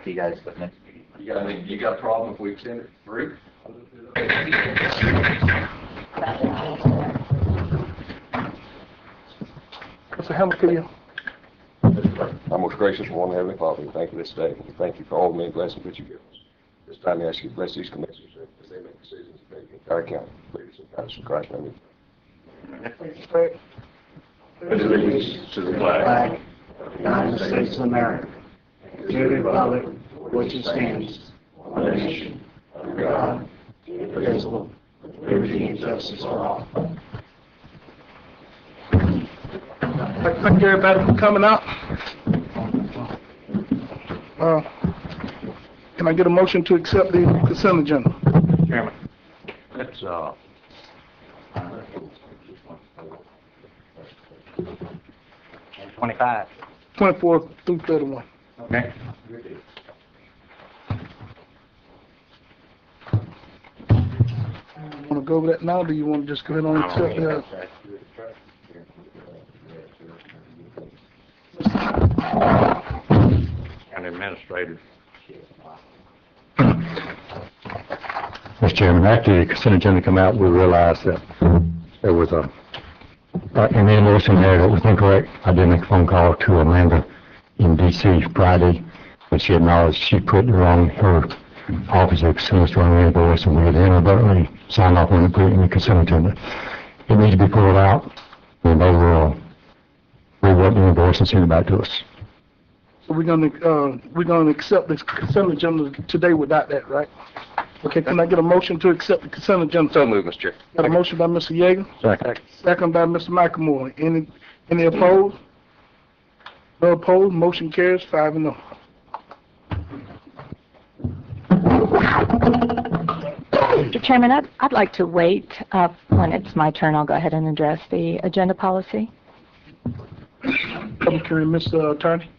you guys for the next meeting. You got a problem if we extend it to 3? Mr. Hamilton. Our most gracious one, Heavenly Father, we thank you this day. We thank you for all the many blessings that you give us. This time we ask you to bless these commissioners as they make decisions to make the entire county. Lead us and guide us in Christ's name. Allegiance to the flag of the United States of America, and to the republic for which it stands, one nation, under God, indivisible, with liberty and justice for all. Thank you everybody for coming out. Can I get a motion to accept the consent agenda? Chairman, let's 25. 24 through 31. Okay. Want to go over that now, or do you want to just go ahead and accept the... And administrator. Mr. Chairman, after the consent agenda come out, we realized that there was an invoice in there that was incorrect. I did make a phone call to Amanda in D.C. Friday, but she acknowledged she put the wrong, her office of consent to wrong invoice, and we had inadvertently signed off on it, put it in the consent agenda. It needs to be pulled out, and they will rework the invoice and send it back to us. So we're gonna accept this consent agenda today without that, right? Okay, can I get a motion to accept the consent agenda? So moved, Mr. Chair. Got a motion by Mr. Yeager, Second. second by Mr. McElmore. Any opposed? No opposed, motion carries 5-0. Mr. Chairman, I'd like to wait. When it's my turn, I'll go ahead and address the agenda policy. Public hearing, Mr. Attorney.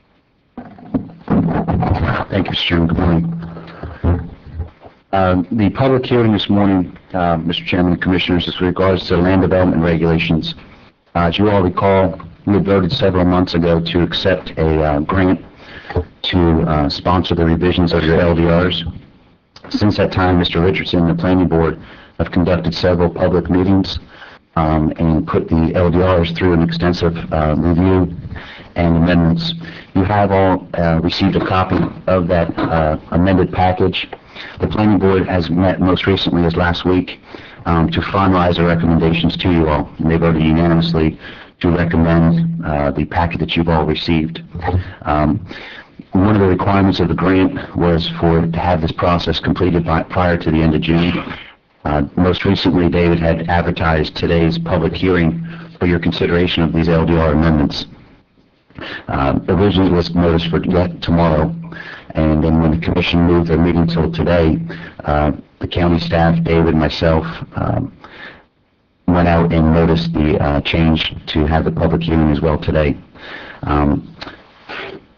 Thank you, Mr. Chairman. Good morning. The public hearing this morning, Mr. Chairman and Commissioners, is with regards to land development regulations. As you all recall, we had voted several months ago to accept a grant to sponsor the revisions of your LDRs. Since that time, Mr. Richardson and the Planning Board have conducted several public meetings and put the LDRs through an extensive review and amendments. You have all received a copy of that amended package. The Planning Board has met most recently as last week to finalize the recommendations to you all. And they voted unanimously to recommend the packet that you've all received. One of the requirements of the grant was to have this process completed prior to the end of June. Most recently, David had advertised today's public hearing for your consideration of these LDR amendments. Originally it was noticed for tomorrow, and then when the commission moved their meeting till today, the county staff, David, myself, went out and noticed the change to have the public hearing as well today.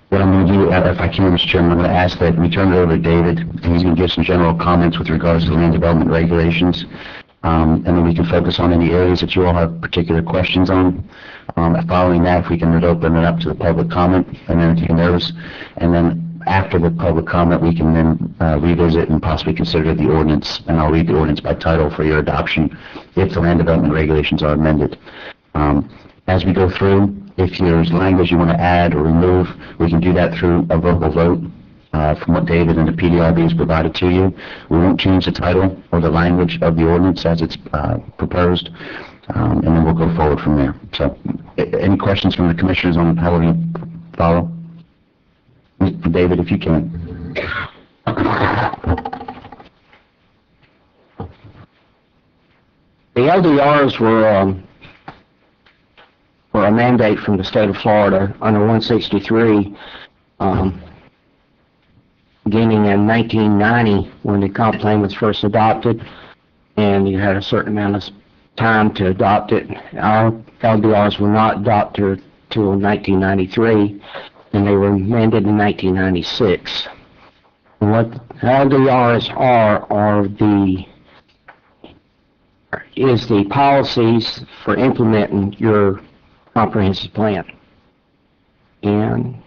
What I'm going to do, if I can, Mr. Chairman, I'm going to ask that we turn it over to David, and he's going to give some general comments with regards to land development regulations, and then we can focus on any areas that you all have particular questions on. Following that, if we can open it up to the public comment and entertain those, and then after the public comment, we can then revisit and possibly consider the ordinance, and I'll read the ordinance by title for your adoption if the land development regulations are amended. As we go through, if there's language you want to add or remove, we can do that through a vocal vote from what David and the PDRB has provided to you. We won't change the title or the language of the ordinance as it's proposed, and then we'll go forward from there. So, any questions from the commissioners on how we follow? David, if you can. The LDRs were a mandate from the state of Florida under 163, beginning in 1990 when the comp plan was first adopted, and you had a certain amount of time to adopt it. Our LDRs were not adopted till 1993, and they were amended in 1996. And what LDRs are the policies for implementing your comprehensive plan. And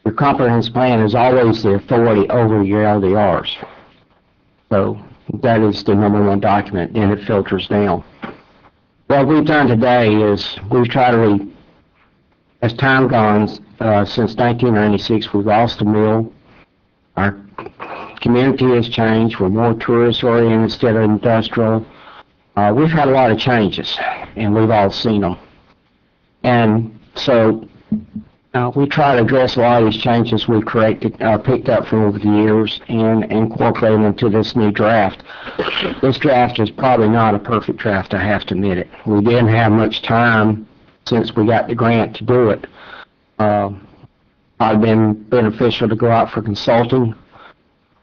your comprehensive plan is always the authority over your LDRs. So that is the number one document, then it filters down. What we've done today is we've tried to, as time goes, since 1996, we've lost a mill. Our community has changed. We're more tourist-oriented instead of industrial. We've had a lot of changes, and we've all seen them. And so we try to address a lot of these changes we've picked up from over the years and incorporate them into this new draft. This draft is probably not a perfect draft, I have to admit it. We didn't have much time since we got the grant to do it. I've been beneficial to go out for consulting,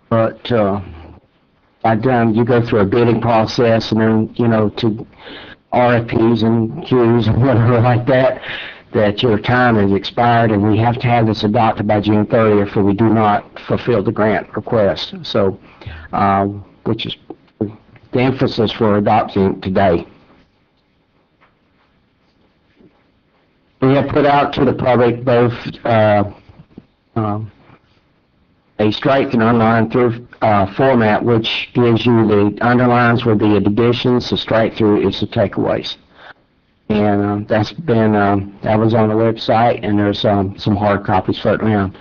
but you go through a bidding process and then, to RFPs and queues and whatever like that your time has expired, and we have to have this adopted by June 30th or we do not fulfill the grant request. So, which is the emphasis for adopting today. We have put out to the public both a strike and underline through format, which gives you the underlines with the additions, the strike through is the takeaways. And that's been, that was on the website, and there's some hard copies floating around.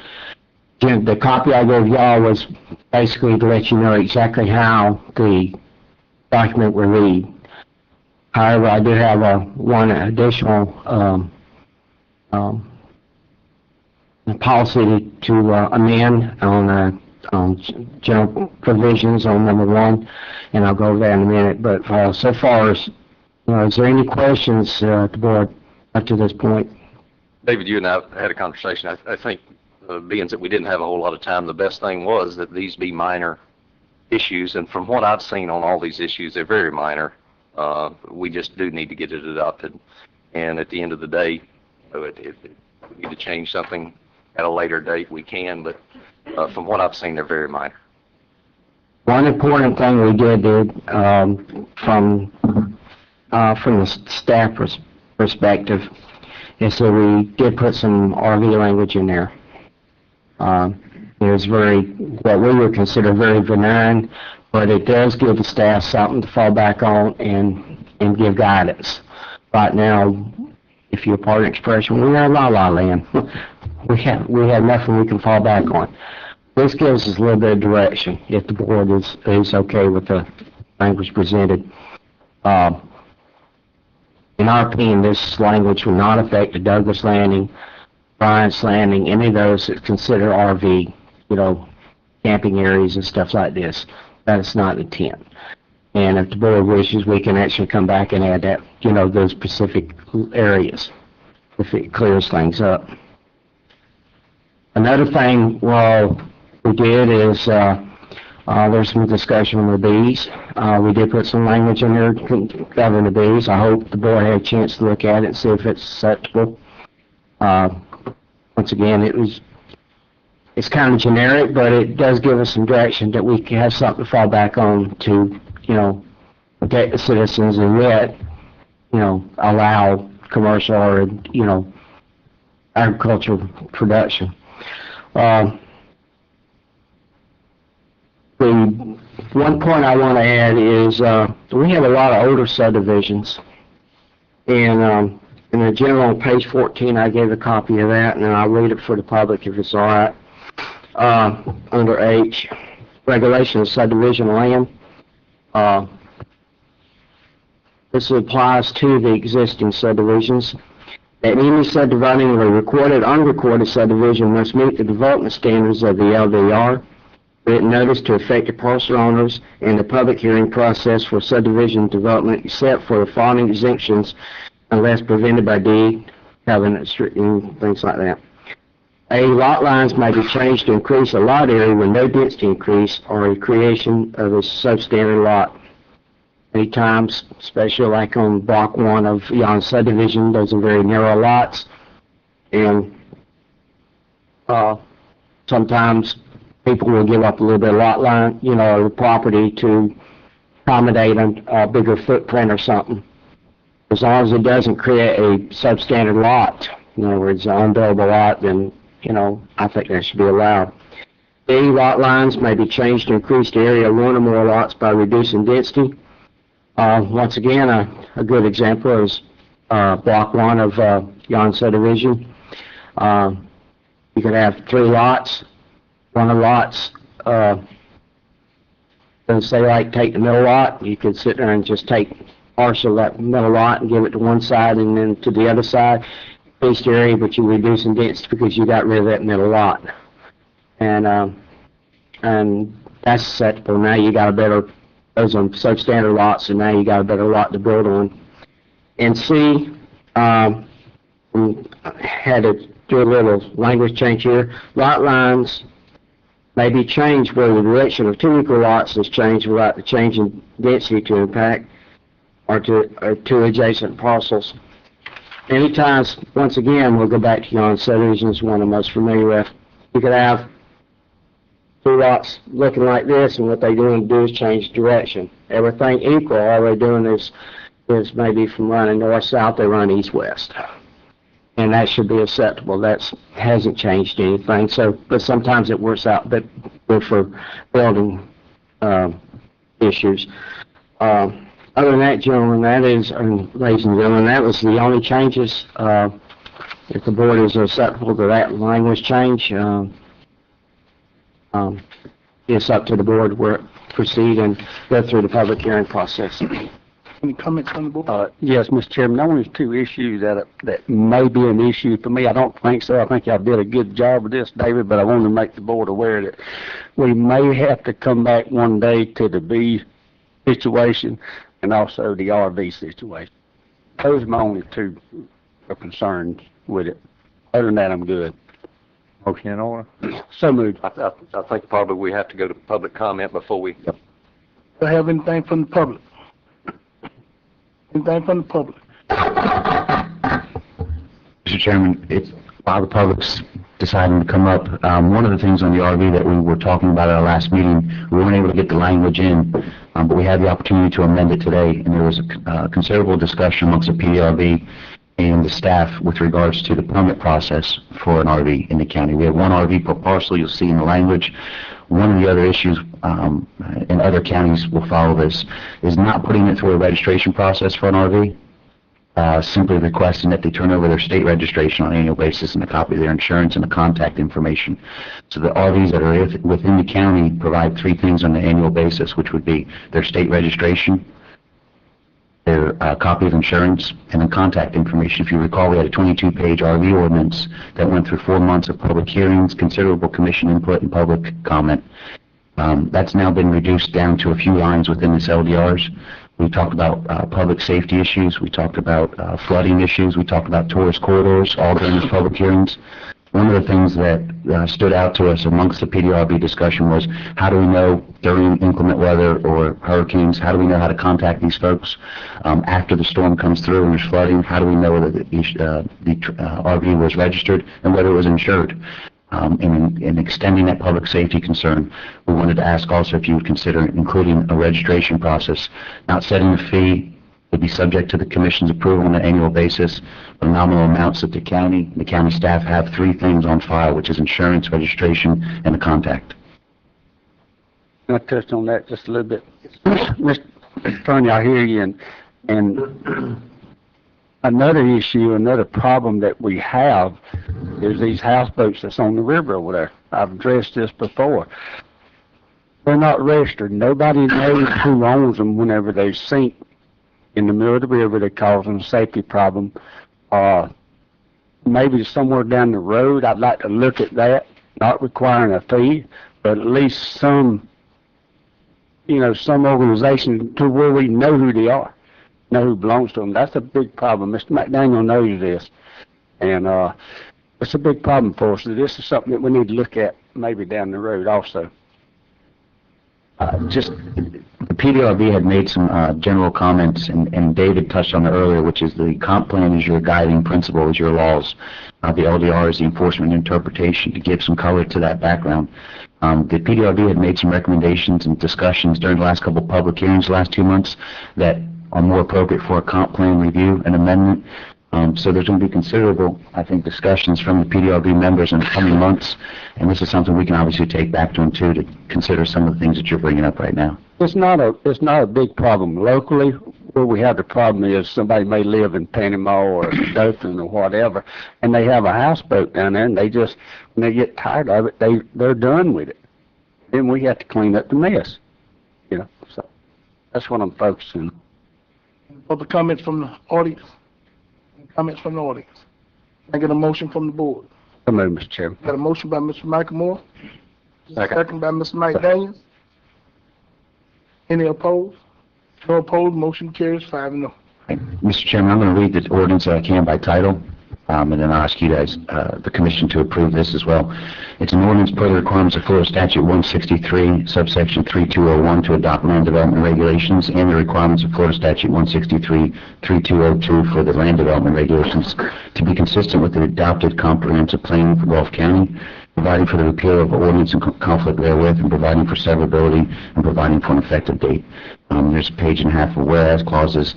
The copy I gave y'all was basically to let you know exactly how the document will read. However, I did have one additional policy to amend on general provisions on number 1, and I'll go over that in a minute. But so far as is there any questions at the board up to this point? David, you and I had a conversation. I think, being that we didn't have a whole lot of time, the best thing was that these be minor issues. And from what I've seen on all these issues, they're very minor. We just do need to get it adopted. And at the end of the day, if we need to change something at a later date, we can. But from what I've seen, they're very minor. One important thing we did from the staff perspective is that we did put some RV language in there. It was what we would consider very benign, but it does give the staff something to fall back on and give guidance. Right now, if you're part of the expression, we're in la-la land. we have nothing we can fall back on. This gives us a little bit of direction if the board is okay with the language presented. In our opinion, this language will not affect the Douglas Landing, Bryant's Landing, any of those that consider RV, camping areas and stuff like this. That is not the intent. And if the board wishes, we can actually come back and add that, those specific areas, if it clears things up. Another thing we did is there's some discussion on the bees. We did put some language in there to govern the bees. I hope the board had a chance to look at it and see if it's acceptable. Once again, it's kind of generic, but it does give us some direction that we can have something to fall back on to, protect the citizens and yet, allow commercial or, agricultural production. The one point I want to add is we have a lot of older subdivisions, and in the general on page 14 I gave a copy of that, and then I'll read it for the public if it's all right. Under H, regulation of subdivision land. This applies to the existing subdivisions. That any subdividing of a recorded, unrecorded subdivision must meet the development standards of the LDR. Written notice to affected parcel owners and the public hearing process for subdivision development except for the following exemptions unless prevented by deed, covenant, and things like that. A, lot lines may be changed to increase a lot area with no density increase or a creation of a substandard lot. Many times, especially like on block 1 of Yon subdivision, those are very narrow lots, and sometimes people will give up a little bit of lot line, the property to accommodate a bigger footprint or something. As long as it doesn't create a substandard lot, in other words, an unbuildable lot, then, I think that should be allowed. B, lot lines may be changed to increase the area of one or more lots by reducing density. Once again, a good example is Block 1 of Yon subdivision. You could have 3 lots. One of the lots, say like take the middle lot, you could sit there and just take parcel that middle lot and give it to one side and then to the other side. Increase the area, but you're reducing density because you got rid of that middle lot. And that's acceptable. Now you got a better, those are substandard lots, and now you got a better lot to build on. And C, we had to do a little language change here. Lot lines may be changed where the direction of 2 equal lots is changed without the change in density to impact or to adjacent parcels. Many times, once again, we'll go back to Yon subdivision, is one I'm most familiar with. You could have 2 lots looking like this, and what they're going to do is change direction. Everything equal, all they're doing is maybe from running north-south, they run east-west. And that should be acceptable. That hasn't changed anything. So, but sometimes it works out, but for building issues. Other than that, gentlemen, ladies and gentlemen, that was the only changes. If the board is acceptable to that language change, it's up to the board where it proceed and go through the public hearing process. Any comments on the board? Yes, Mr. Chairman, only 2 issues that may be an issue for me. I don't think so. I think y'all did a good job with this, David, but I wanted to make the board aware that we may have to come back one day to the B situation and also the RV situation. Those are my only 2 concerns with it. Other than that, I'm good. Motion in order? So moved. I think probably we have to go to public comment before we... Do I have anything from the public? Anything from the public? Mr. Chairman, while the public's deciding to come up, one of the things on the RV that we were talking about at our last meeting, we weren't able to get the language in, but we had the opportunity to amend it today, and there was a considerable discussion amongst the PDRB and the staff with regards to the permit process for an RV in the county. We have 1 RV per parcel, you'll see in the language. One of the other issues, and other counties will follow this, is not putting it through a registration process for an RV, simply requesting that they turn over their state registration on an annual basis and a copy of their insurance and the contact information. So the RVs that are within the county provide 3 things on an annual basis, which would be their state registration, their copy of insurance, and then contact information. If you recall, we had a 22-page RV ordinance that went through 4 months of public hearings, considerable commission input, and public comment. That's now been reduced down to a few lines within this LDRs. We talked about public safety issues. We talked about flooding issues. We talked about tourist corridors, all during these public hearings. One of the things that stood out to us amongst the PDRB discussion was, how do we know during inclement weather or hurricanes, how do we know how to contact these folks after the storm comes through and there's flooding? How do we know whether the RV was registered and whether it was insured? In extending that public safety concern, we wanted to ask also if you would consider including a registration process, not setting a fee. Would be subject to the commission's approval on an annual basis, but nominal amounts that the county staff have 3 things on file, which is insurance, registration, and a contact. I touched on that just a little bit. Mr. Attorney, I hear you, and another issue, another problem that we have is these houseboats that's on the river over there. I've addressed this before. They're not registered. Nobody knows who owns them whenever they sink in the middle of the river. That causes a safety problem. Maybe somewhere down the road, I'd like to look at that, not requiring a fee, but at least some organization to where we know who they are, know who belongs to them. That's a big problem. Mr. McDaniel knows this, and it's a big problem for us. So this is something that we need to look at maybe down the road also. The PDRB had made some general comments, and David touched on it earlier, which is the comp plan is your guiding principle, is your laws. The LDR is the enforcement and interpretation, to give some color to that background. The PDRB had made some recommendations and discussions during the last couple of public hearings the last 2 months that are more appropriate for a comp plan review and amendment. So there's going to be considerable, I think, discussions from the PDRB members in the coming months, and this is something we can obviously take back to them too, to consider some of the things that you're bringing up right now. It's not a big problem locally. Where we have the problem is somebody may live in Panama or Dothan or whatever, and they have a houseboat down there, and they just, when they get tired of it, they're done with it. Then we have to clean up the mess, you know. So that's what I'm focusing on. Other comments from the audience? Any comments from the audience? Can I get a motion from the board? So move, Mr. Chairman. Got a motion by Mr. Michael Moore. Second. Second by Mr. Mike Daniels. Any opposed? No opposed, motion carries 5-0. Mr. Chairman, I'm going to read the ordinance that I can by title, and then I'll ask you guys, the commission, to approve this as well. It's an ordinance per the requirements of Florida Statute 163, subsection 3201, to adopt land development regulations, and the requirements of Florida Statute 163, 3202 for the land development regulations to be consistent with the adopted comprehensive plan for Gulf County, providing for the repeal of ordinance in conflict therewith, and providing for severability, and providing for an effective date. There's a page and a half of whereas clauses,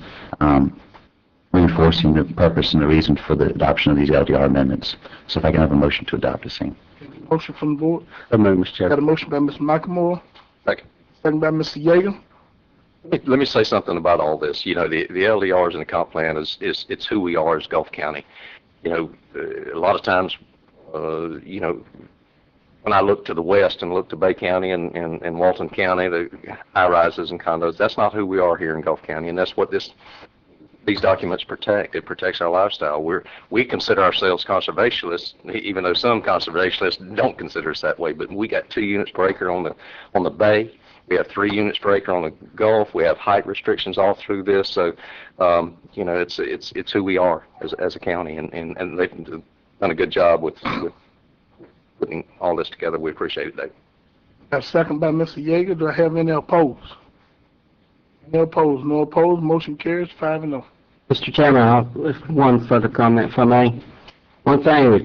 reinforcing the purpose and the reason for the adoption of these LDR amendments. So if I can have a motion to adopt the same. Motion from the board. So move, Mr. Got a Chairman. motion by Mr. Michael Moore. Second. Second by Mr. Yeager. Let me say something about all this. You know, the LDRs and the comp plan it's who we are as Gulf County. You know, a lot of times, you know, when I look to the west and look to Bay County and Walton County, the high-rises and condos, that's not who we are here in Gulf County, and that's what these documents protect. It protects our lifestyle. We consider ourselves conservationists, even though some conservationists don't consider us that way, but we got 2 units per acre on the bay. We have 3 units per acre on the Gulf. We have height restrictions all through this, so you know, it's who we are as a county, and they've done a good job with putting all this together. We appreciate it, Dave. Got a second by Mr. Yeager. Do I have any opposed? Any opposed? No opposed, motion carries 5-0. Mr. Chairman, one further comment from me. One thing we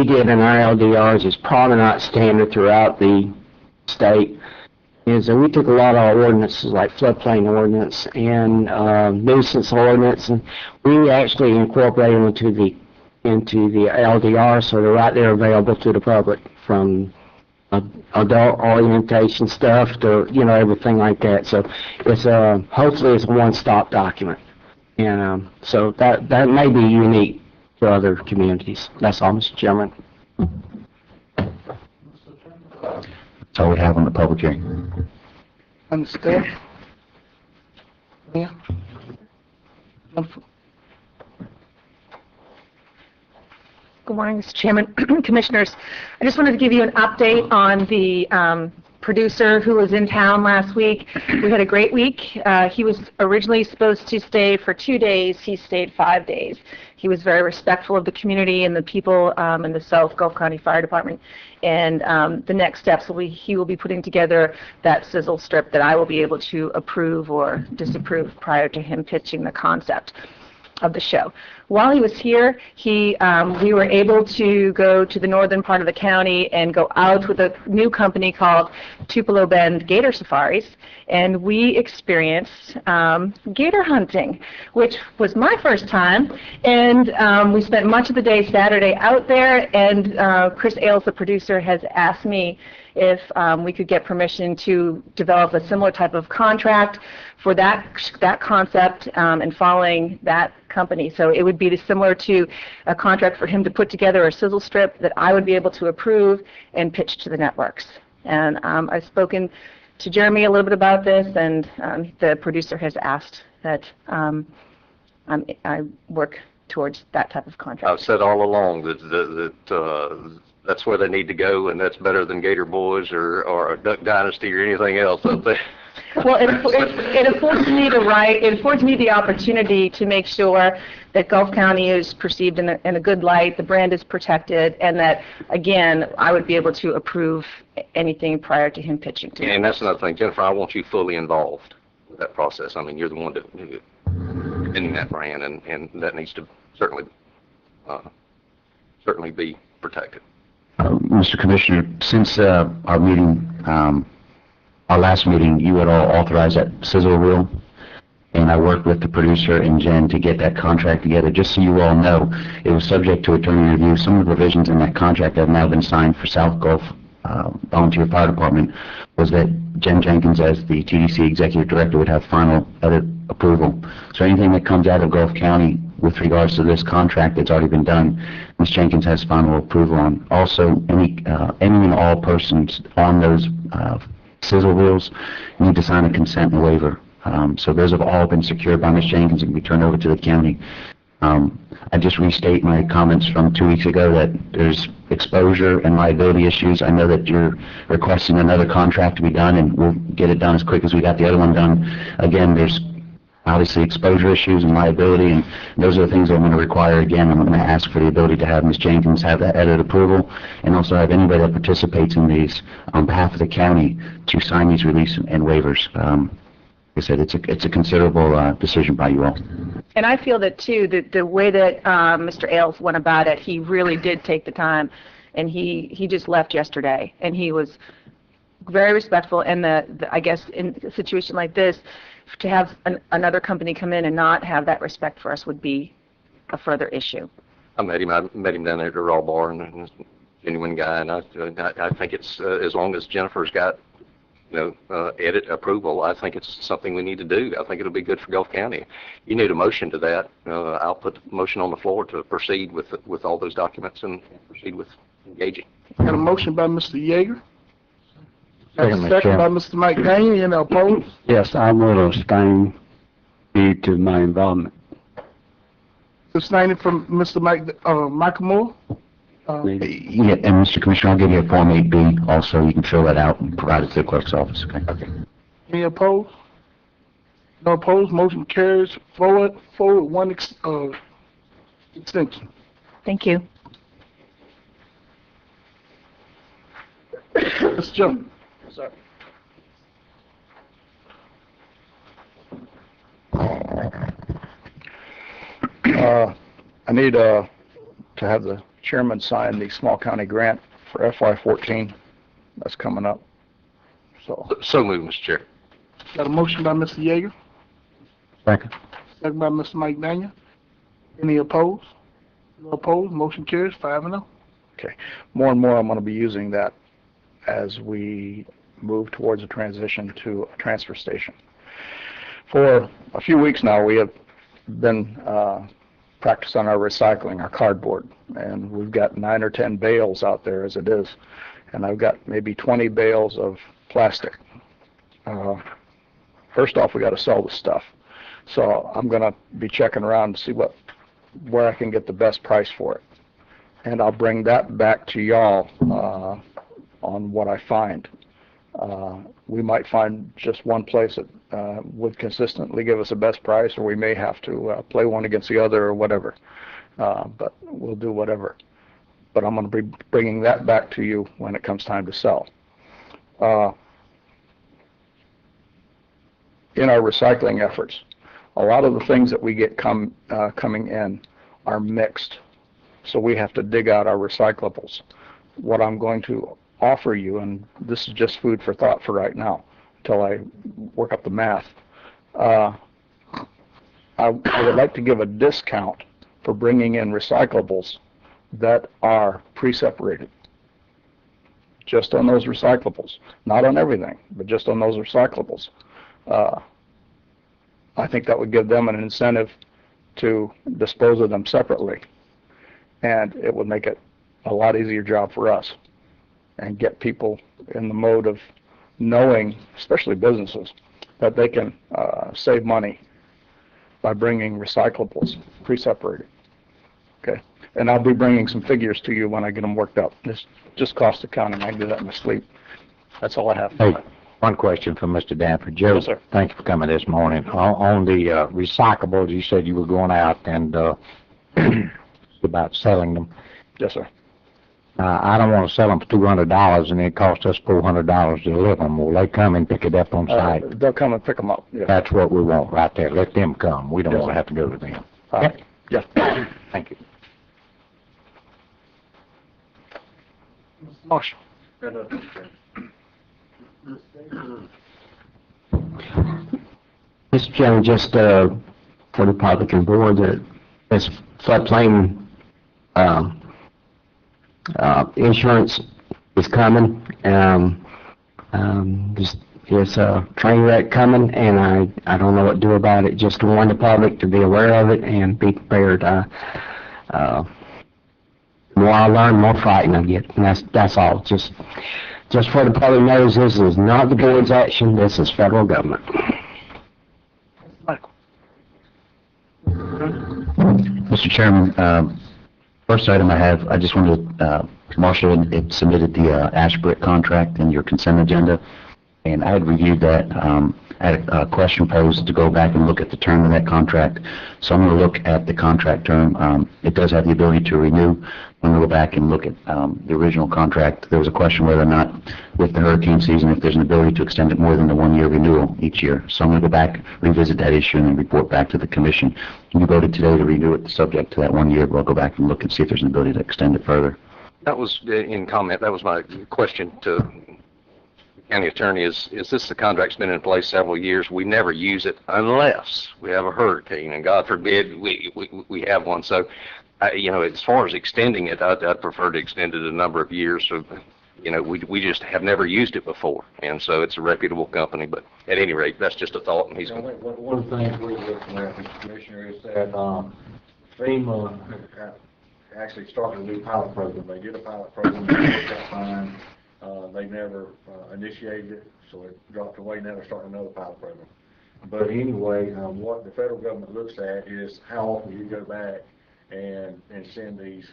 did in our LDRs is probably not standard throughout the state, is that we took a lot of our ordinances, like floodplain ordinance and nuisance ordinance, and we actually incorporated them into the LDR, so they're right there available to the public, from adult orientation stuff to, you know, everything like that. So it's hopefully it's a one-stop document, and so that may be unique to other communities. That's all, Mr. Chairman. That's all we have on the public hearing. And the staff? Yeah. Good morning, Mr. Chairman, Commissioners. I just wanted to give you an update on the producer who was in town last week. We had a great week. He was originally supposed to stay for 2 days. He stayed 5 days. He was very respectful of the community and the people in the South Gulf County Fire Department. And the next steps will be he will be putting together that sizzle strip that I will be able to approve or disapprove prior to him pitching the concept of the show. While he was here, we were able to go to the northern part of the county and go out with a new company called Tupelo Bend Gator Safaris, and we experienced gator hunting, which was my first time, and we spent much of the day Saturday out there, and Chris Ailes, the producer, has asked me if we could get permission to develop a similar type of contract for that concept and following that company. So it would be similar to a contract for him to put together a sizzle strip that I would be able to approve and pitch to the networks. And I've spoken to Jeremy a little bit about this, and the producer has asked that I work towards that type of contract. I've said all along that that's where they need to go, and that's better than Gator Boys or Duck Dynasty or anything else up there. Well, it affords me the opportunity to make sure that Gulf County is perceived in a good light, the brand is protected, and that, again, I would be able to approve anything prior to him pitching to me. And that's another thing, Jennifer, I want you fully involved with that process. I mean, you're the one in that brand, and that needs to certainly be protected. Mr. Commissioner, since our meeting, our last meeting, you had all authorized that sizzle reel. and I worked with the producer and Jen to get that contract together. Just so you all know, it was subject to attorney review. Some of the provisions in that contract that have now been signed for South Gulf Volunteer Fire Department was that Jen Jenkins, as the TDC Executive Director, would have final edit approval. So anything that comes out of Gulf County with regards to this contract that's already been done, Ms. Jenkins has final approval on. Also, any and all persons on those sizzle wheels need to sign a consent and waiver. So those have all been secured by Ms. Jenkins and can be turned over to the county. I just restate my comments from 2 weeks ago that there's exposure and liability issues. I know that you're requesting another contract to be done, and we'll get it done as quick as we got the other one done. Again, there's obviously exposure issues and liability, and those are the things I'm going to require again. I'm going to ask for the ability to have Ms. Jenkins have that edit approval, and also have anybody that participates in these on behalf of the county to sign these release and waivers. Like I said, it's a considerable decision by you all. And I feel that too, that the way that Mr. Ailes went about it, he really did take the time, and he just left yesterday, and he was very respectful. And I guess in a situation like this, to have another company come in and not have that respect for us would be a further issue. I met him down there at the Raw Bar, and he's a genuine guy, and I think it's as long as Jennifer's got edit approval, I think it's something we need to do. I think it'll be good for Gulf County. You need a motion to that. I'll put the motion on the floor to proceed with all those documents and proceed with engaging. Got a motion by Mr. Yeager. Second, Mr. Second by Chairman. Mr. Mike Daniel. Any opposed? Yes, I'm going to abstain due to my involvement. Abstaining from Mr. Michael Moore. Yeah, and Mr. Commissioner, I'll give you a Form 8B also. You can fill that out and provide it to the clerk's office, okay? Any opposed? No opposed. Motion carries forward. One extension. Thank you. Mr. Jones. Sorry. I need to have the chairman sign the small county grant for FY14. That's coming up. So moved, Mr. Chair. Got a motion by Mr. Yeager. Second. Second by Mr. Mike Daniel. Any opposed? No opposed. Motion carries 5-0. Okay. More and more I'm going to be using that as we move towards a transition to a transfer station. For a few weeks now, we have been practicing our recycling, our cardboard, and we've got 9 or 10 bales out there as it is, and I've got maybe 20 bales of plastic. First off, we got to sell the stuff, so I'm going to be checking around to see where I can get the best price for it, and I'll bring that back to y'all on what I find. We might find just one place that would consistently give us the best price, or we may have to play one against the other or whatever. But we'll do whatever. But I'm going to be bringing that back to you when it comes time to sell. In our recycling efforts, a lot of the things that we get coming in are mixed. So we have to dig out our recyclables. What I'm going to offer you, and this is just food for thought for right now, until I work up the math, I would like to give a discount for bringing in recyclables that are pre-separated. Just on those recyclables. Not on everything, but just on those recyclables. I think that would give them an incentive to dispose of them separately. And it would make it a lot easier job for us and get people in the mode of knowing, especially businesses, that they can save money by bringing recyclables pre-separated. Okay, and I'll be bringing some figures to you when I get them worked up. This just cost accounting. I can do that in my sleep. That's all I have. Hey, one question from Mr. Danford. Joe, Yes, sir. thank you for coming this morning. On the recyclables, you said you were going out and about selling them. Yes, sir. I don't want to sell them for $200 and it costs us $400 to deliver them. Will they come and pick it up on site? They'll come and pick them up. Yes. That's what we want right there. Let them come. We don't Yes, want to sir. have to go to them. Okay. Yes. Thank you. Marshall. Mr. Chairman, just for the public and board, that this floodplain insurance is coming. There's a train wreck coming, and I don't know what to do about it. Just to warn the public to be aware of it and be prepared. The more I learn, the more frightened I get, and that's all. Just for the public knows, this is not the board's action. This is federal government. Mr. Chairman, first item I have, I just wanted to, Marshall had submitted the Ashbrook contract in your consent agenda, and I had reviewed that. I had a question posed to go back and look at the term of that contract, so I'm going to look at the contract term. It does have the ability to renew. I'm going to go back and look at the original contract. There was a question whether or not, with the hurricane season, if there's an ability to extend it more than the 1-year renewal each year. So I'm going to go back, revisit that issue, and then report back to the commission. You voted today to renew it subject to that 1 year. We'll go back and look and see if there's an ability to extend it further. That was in comment. That was my question to the county attorney. Is this the contract's been in place several years? We never use it unless we have a hurricane, and God forbid we have one. So, as far as extending it, I'd prefer to extend it a number of years. So, we just have never used it before, and so it's a reputable company. But at any rate, that's just a thought. And he's One of the things we're looking at, Mr. Commissioner, is that FEMA actually started a new pilot program. They did a pilot program, it worked out fine. They never initiated it, so it dropped away. Now they're starting another pilot program. But anyway, what the federal government looks at is how often you go back and send these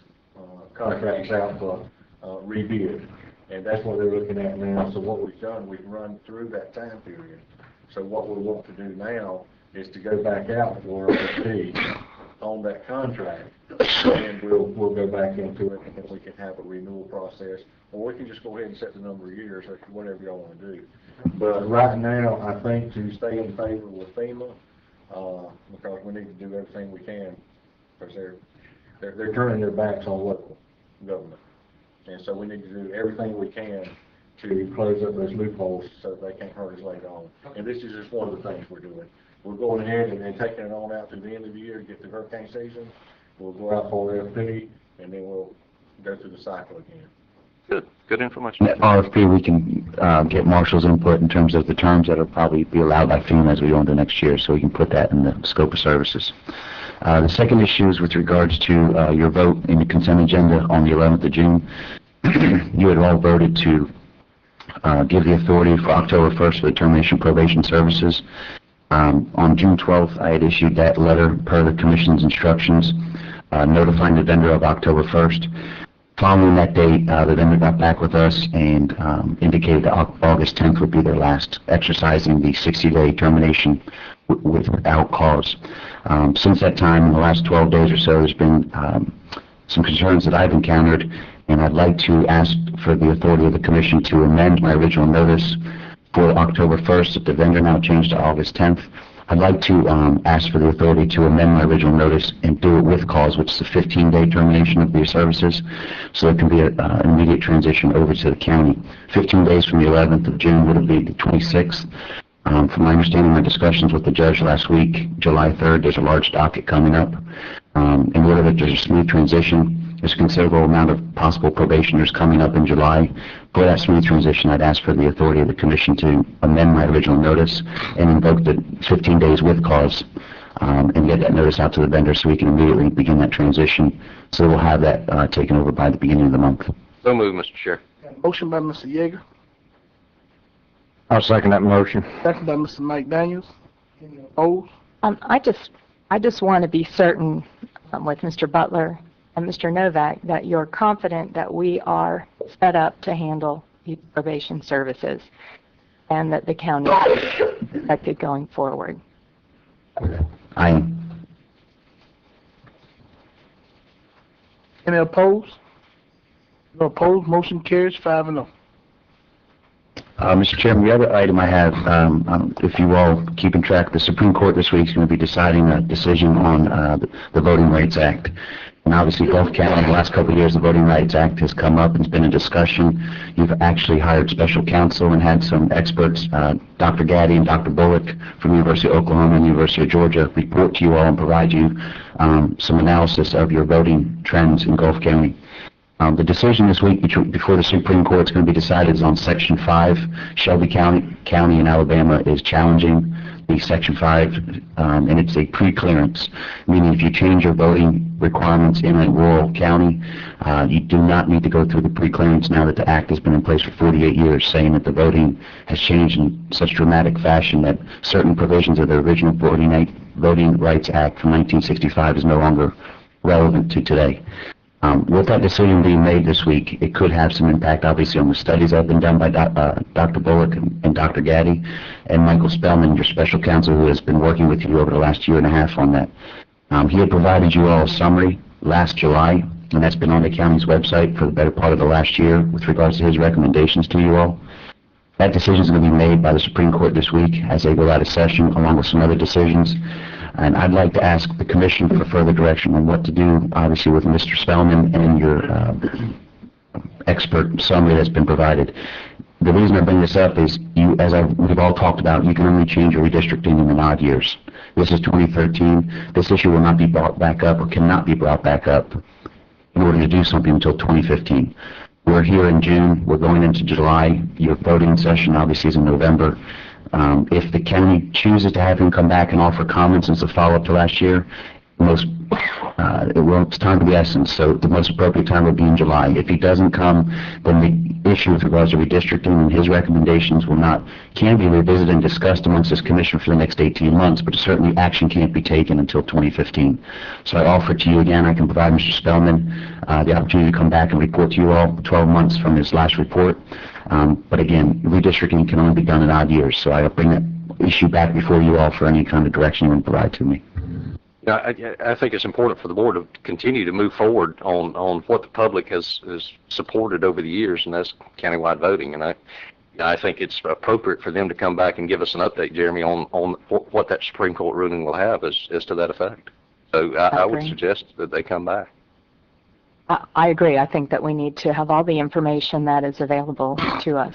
contracts out for rebid. And that's what they're looking at now. So what we've done, we've run through that time period. So what we want to do now is to go back out for RFP on that contract, and we'll go back into it, and then we can have a renewal process, or we can just go ahead and set the number of years, or whatever y'all want to do. But right now, I think to stay in favor with FEMA, because we need to do everything we can, because they're turning their backs on local government, and so we need to do everything we can to close up those loopholes so they can't hurt us later on. And this is just one of the things we're doing. We're going ahead and taking it on out to the end of the year to get the hurricane season. We'll go out for RFP, and then we'll go through the cycle again. Good information. That RFP, we can get Marshall's input in terms of the terms that will probably be allowed by FEMA as we go into next year, so we can put that in the scope of services. The second issue is with regards to your vote in the consent agenda on the 11th of June. You had all voted to give the authority for October 1st for the termination probation services. On June 12th, I had issued that letter per the Commission's instructions, notifying the vendor of October 1st. Following that date, the vendor got back with us and indicated that August 10th would be their last, exercising the 60-day termination without cause. Since that time, in the last 12 days or so, there's been some concerns that I've encountered, and I'd like to ask for the authority of the Commission to amend my original notice for October 1st, if the vendor now changed to August 10th. I'd like to ask for the authority to amend my original notice and do it with cause, which is a 15-day termination of these services, so it can be an immediate transition over to the county. 15 days from the 11th of June would be the 26th. From my understanding, my discussions with the judge last week, July 3rd, there's a large docket coming up. In order that there's a smooth transition, there's a considerable amount of possible probationers coming up in July. For that smooth transition, I'd ask for the authority of the Commission to amend my original notice and invoke the 15 days with cause and get that notice out to the vendor so we can immediately begin that transition. So we'll have that taken over by the beginning of the month. So moved, Mr. Chair. Motion by Mr. Yeager, I'll second that motion. second by Mr. Mike Daniels. Any opposed? I just want to be certain with Mr. Butler and Mr. Novak that you're confident that we are set up to handle these probation services and that the county is protected going forward. I am. Any opposed? No opposed, motion carries 5-0. Mr. Chairman, the other item I have, if you all keeping track, the Supreme Court this week is going to be deciding a decision on the Voting Rights Act. And obviously, Gulf County, in the last couple of years, the Voting Rights Act has come up and it's been in discussion. You've actually hired special counsel and had some experts, Dr. Gaddy and Dr. Bullock from the University of Oklahoma and the University of Georgia, report to you all and provide you some analysis of your voting trends in Gulf County. The decision this week before the Supreme Court is going to be decided is on Section 5. Shelby County in Alabama is challenging the Section 5, and it's a pre-clearance, meaning if you change your voting requirements in a rural county, you do not need to go through the pre-clearance now that the Act has been in place for 48 years, saying that the voting has changed in such dramatic fashion that certain provisions of the original Voting Rights Act from 1965 is no longer relevant to today. With that decision being made this week, it could have some impact, obviously, on the studies that have been done by Dr. Bullock and Dr. Gaddy, and Michael Spellman, your special counsel, who has been working with you over the last year and a half on that. He had provided you all a summary last July, and that's been on the county's website for the better part of the last year with regards to his recommendations to you all. That decision is going to be made by the Supreme Court this week as they go out of session, along with some other decisions. And I'd like to ask the Commission for further direction on what to do, obviously, with Mr. Spellman and your expert summary that's been provided. The reason I bring this up is, we've all talked about, you can only change your redistricting in the odd years. This is 2013. This issue will not be brought back up or cannot be brought back up in order to do something until 2015. We're here in June. We're going into July. Your voting session obviously is in November. If the county chooses to have him come back and offer comments as a follow-up to last year, it's time to the essence, so the most appropriate time would be in July. If he doesn't come, then the issue with regards to redistricting and his recommendations can be revisited and discussed amongst this commission for the next 18 months, but certainly action can't be taken until 2015. So I offer to you again, I can provide Mr. Spellman the opportunity to come back and report to you all 12 months from his last report. But again, redistricting can only be done in odd years, so I'll bring that issue back before you all for any kind of direction you want to provide to me. I think it's important for the board to continue to move forward on what the public has supported over the years, and that's countywide voting. And I think it's appropriate for them to come back and give us an update, Jeremy, on what that Supreme Court ruling will have as to that effect. So I would suggest that they come back. I agree. I think that we need to have all the information that is available to us.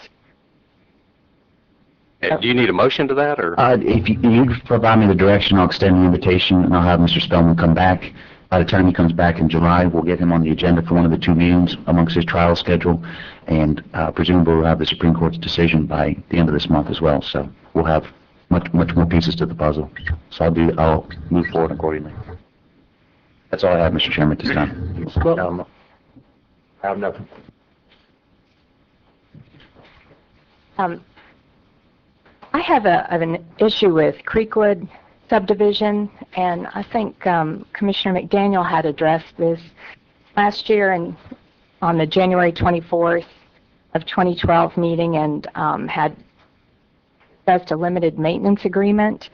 Do you need a motion to that, or? If you provide me the direction, I'll extend the invitation, and I'll have Mr. Spellman come back. By the time he comes back in July, we'll get him on the agenda for one of the 2 meetings amongst his trial schedule, and presumably we'll have the Supreme Court's decision by the end of this month as well. So we'll have much more pieces to the puzzle. So I'll move forward accordingly. That's all I have, Mr. Chairman, at this time. I have nothing. I have an issue with Creekwood subdivision, and I think Commissioner McDaniel had addressed this last year and on the January 24th of 2012 meeting, and had discussed a limited maintenance agreement.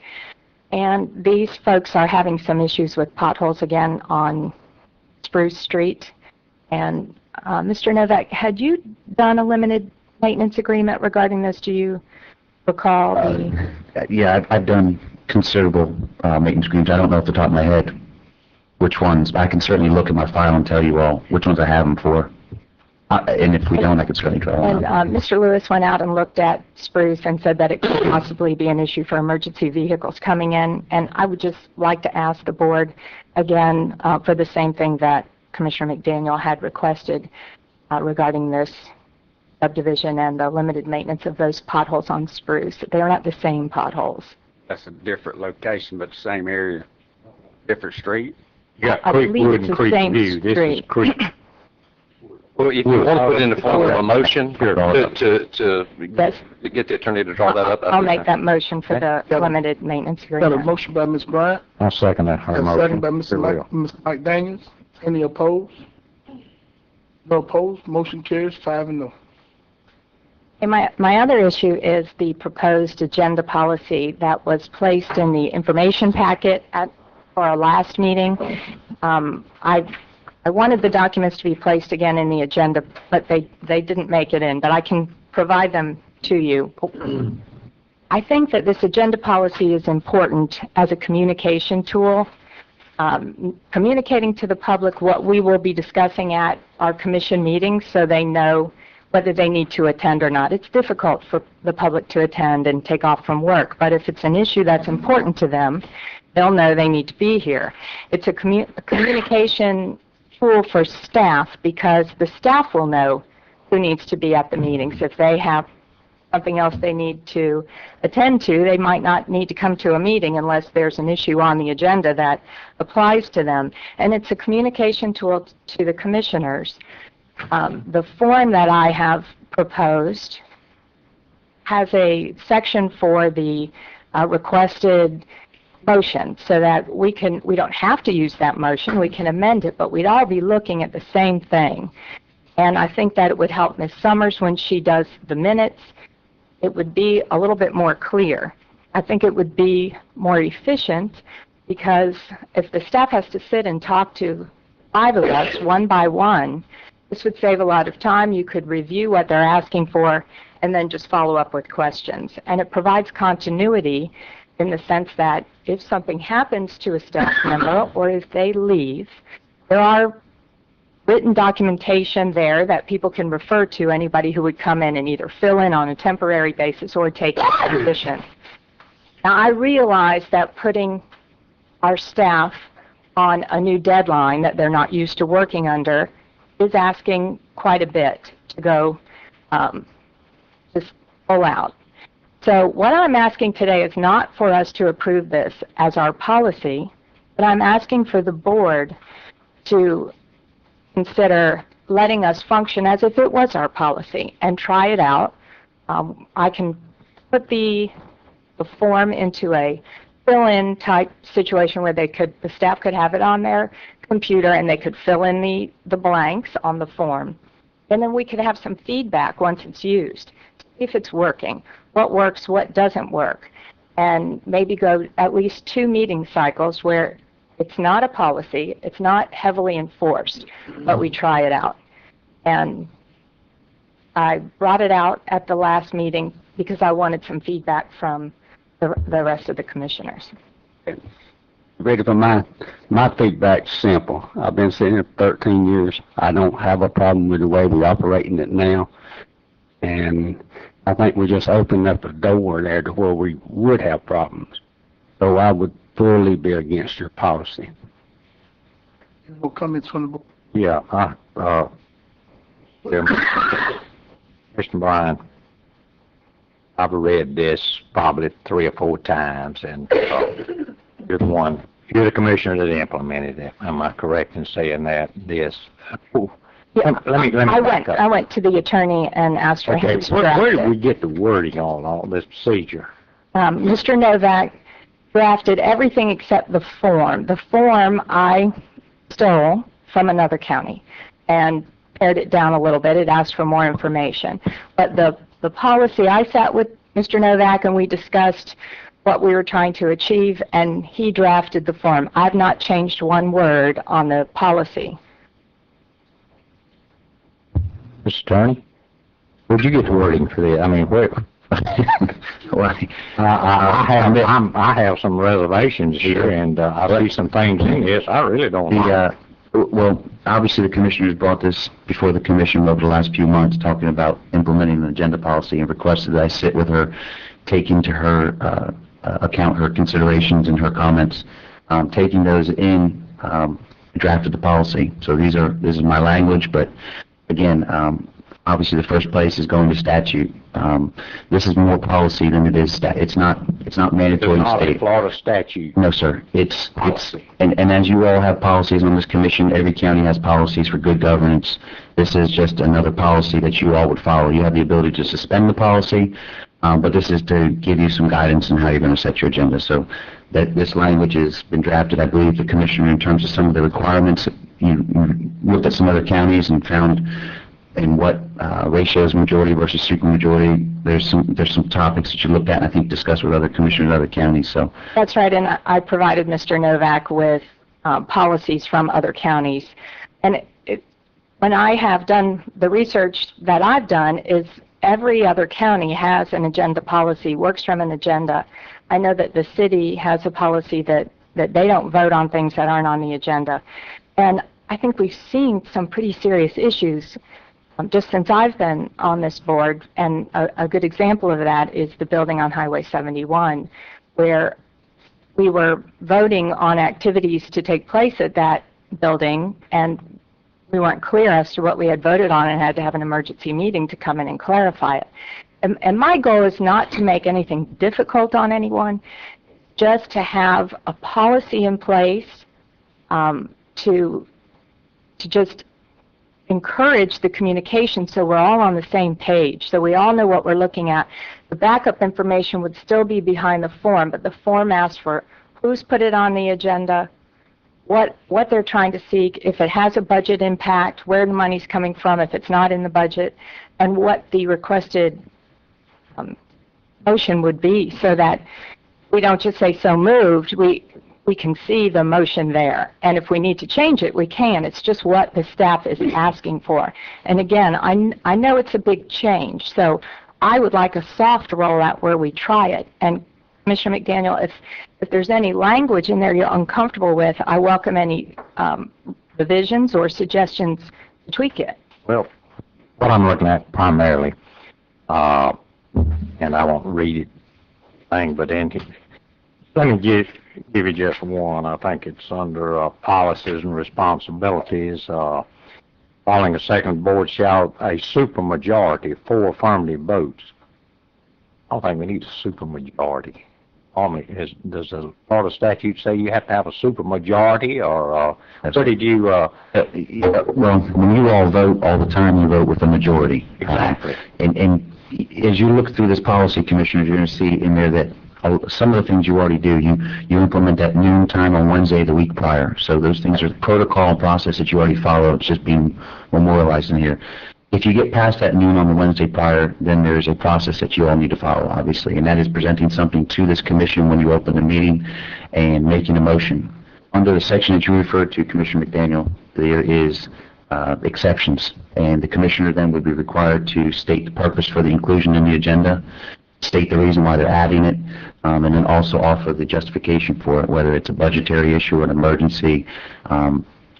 And these folks are having some issues with potholes again on Spruce Street. And Mr. Novak, had you done a limited maintenance agreement regarding this? Do you recall? Yeah, I've done considerable maintenance agreements. I don't know off the top of my head which ones. I can certainly look at my file and tell you all which ones I have them for. And if we don't, I could certainly try. And Mr. Lewis went out and looked at Spruce and said that it could possibly be an issue for emergency vehicles coming in. And I would just like to ask the board again for the same thing that Commissioner McDaniel had requested regarding this subdivision and the limited maintenance of those potholes on Spruce. They are not the same potholes. That's a different location, but the same area, different street. You got Creekwood and Creekview. This is Creek. Well, if you want to put it in the form of a motion to get the attorney to draw that up. I'll make that motion for the limited maintenance agreement. Got a motion by Ms. Bryant. I'll second that her motion. Second by Mr. Mike Daniels. Any opposed? No opposed. Motion carries 5-0. And my other issue is the proposed agenda policy that was placed in the information packet for our last meeting. I wanted the documents to be placed again in the agenda, but they didn't make it in, but I can provide them to you. I think that this agenda policy is important as a communication tool communicating to the public what we will be discussing at our commission meetings so they know whether they need to attend or not. It's difficult for the public to attend and take off from work, but if it's an issue that's important to them, they'll know they need to be here. It's a communication tool for staff because the staff will know who needs to be at the meetings. If they have something else they need to attend to, they might not need to come to a meeting unless there's an issue on the agenda that applies to them. And it's a communication tool to the commissioners. The form that I have proposed has a section for the requested motion so that we don't have to use that motion, we can amend it, but we'd all be looking at the same thing. And I think that it would help Ms. Summers when she does the minutes. It would be a little bit more clear. I think it would be more efficient because if the staff has to sit and talk to 5 of us one by one, this would save a lot of time. You could review what they're asking for and then just follow up with questions. And it provides continuity in the sense that if something happens to a staff member or if they leave, there are written documentation there that people can refer to, anybody who would come in and either fill in on a temporary basis or take a position. Now, I realize that putting our staff on a new deadline that they're not used to working under is asking quite a bit to go just full out. So what I'm asking today is not for us to approve this as our policy, but I'm asking for the board to consider letting us function as if it was our policy and try it out. I can put the form into a fill-in type situation where the staff could have it on their computer and they could fill in the blanks on the form. And then we could have some feedback once it's used, see if it's working, what works, what doesn't work, and maybe go at least 2 meeting cycles where it's not a policy, it's not heavily enforced, but we try it out. And I brought it out at the last meeting because I wanted some feedback from the rest of the commissioners. Ready for my feedback's simple. I've been sitting here for 13 years. I don't have a problem with the way we're operating it now. And I think we just opened up a door there to where we would have problems. So I would fully be against your policy. No comments from the board. Yeah, Mr. Bryan, I've read this probably 3 or 4 times, and you're the commissioner that implemented it. Am I correct in saying that? Yeah, let me back up. I went to the attorney and asked for him to draft where did it. we get the wording on all this procedure? Mr. Novak drafted everything except the form. The form I stole from another county and pared it down a little bit. It asked for more information. But the policy, I sat with Mr. Novak and we discussed what we were trying to achieve, and he drafted the form. I've not changed one word on the policy. Mr. Attorney, where'd you get the wording for that? I mean, where? Well, I have some reservations here, and I see some things in this I really don't like. Well, obviously the commissioners brought this before the commission over the last few months, talking about implementing an agenda policy, and requested that I sit with her, take into her account her considerations and her comments. Taking those in, drafted the policy. So this is my language, but again, obviously the first place is going to statute. This is more policy than it is it's not mandatory. It's not a Florida statute. No, sir. It's and as you all have policies on this commission, every county has policies for good governance. This is just another policy that you all would follow. You have the ability to suspend the policy, but this is to give you some guidance on how you're going to set your agenda. So that this language has been drafted, I believe, the commissioner, in terms of some of the requirements. You looked at some other counties and found in what ratios, majority versus supermajority. There's some topics that you looked at and I think discussed with other commissioners in other counties. So that's right, and I provided Mr. Novak with policies from other counties. And when I have done the research that I've done, is every other county has an agenda policy, works from an agenda. I know that the city has a policy that that they don't vote on things that aren't on the agenda. And I think we've seen some pretty serious issues just since I've been on this board, and a good example of that is the building on Highway 71, where we were voting on activities to take place at that building, and we weren't clear as to what we had voted on and had to have an emergency meeting to come in and clarify it. And my goal is not to make anything difficult on anyone, just to have a policy in place to just encourage the communication so we're all on the same page, so we all know what we're looking at. The backup information would still be behind the form, but the form asks for who's put it on the agenda, what they're trying to seek, if it has a budget impact, where the money's coming from if it's not in the budget, and what the requested motion would be, so that we don't just say so moved, we can see the motion there. And if we need to change it, we can. It's just what the staff is asking for. And again, I know it's a big change, so I would like a soft rollout where we try it. And Commissioner McDaniel, if there's any language in there you're uncomfortable with, I welcome any revisions or suggestions to tweak it. Well, what I'm looking at primarily, and I won't read it thing, but let me give you just one. I think it's under policies and responsibilities. Following a second board shall a supermajority, 4 affirmative votes. I don't think we need a supermajority. Does the Florida statute say you have to have a supermajority, or what did you? Well, when you all vote all the time, you vote with a majority. Exactly. And as you look through this policy, Commissioners, you're going to see in there that some of the things you already do, you implement at noon time on Wednesday the week prior. So those things are the protocol and process that you already follow. It's just being memorialized in here. If you get past that noon on the Wednesday prior, then there's a process that you all need to follow, obviously, and that is presenting something to this commission when you open the meeting and making a motion. Under the section that you referred to, Commissioner McDaniel, there is exceptions, and the commissioner then would be required to state the purpose for the inclusion in the agenda, state the reason why they're adding it, and then also offer the justification for it, whether it's a budgetary issue or an emergency.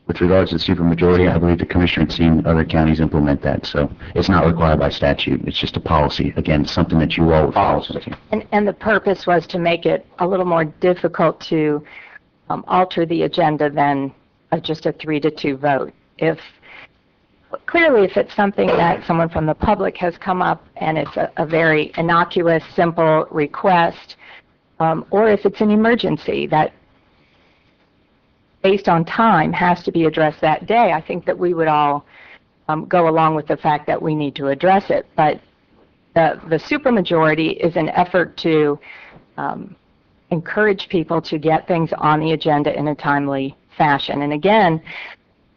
With regards to the supermajority, I believe the commissioner had seen other counties implement that, so it's not required by statute. It's just a policy. Again, something that you all would follow. And the purpose was to make it a little more difficult to alter the agenda than just a 3-2 vote. Clearly, if it's something that someone from the public has come up and it's a very innocuous, simple request, or if it's an emergency that based on time has to be addressed that day, I think that we would all go along with the fact that we need to address it. But the supermajority is an effort to encourage people to get things on the agenda in a timely fashion. And again,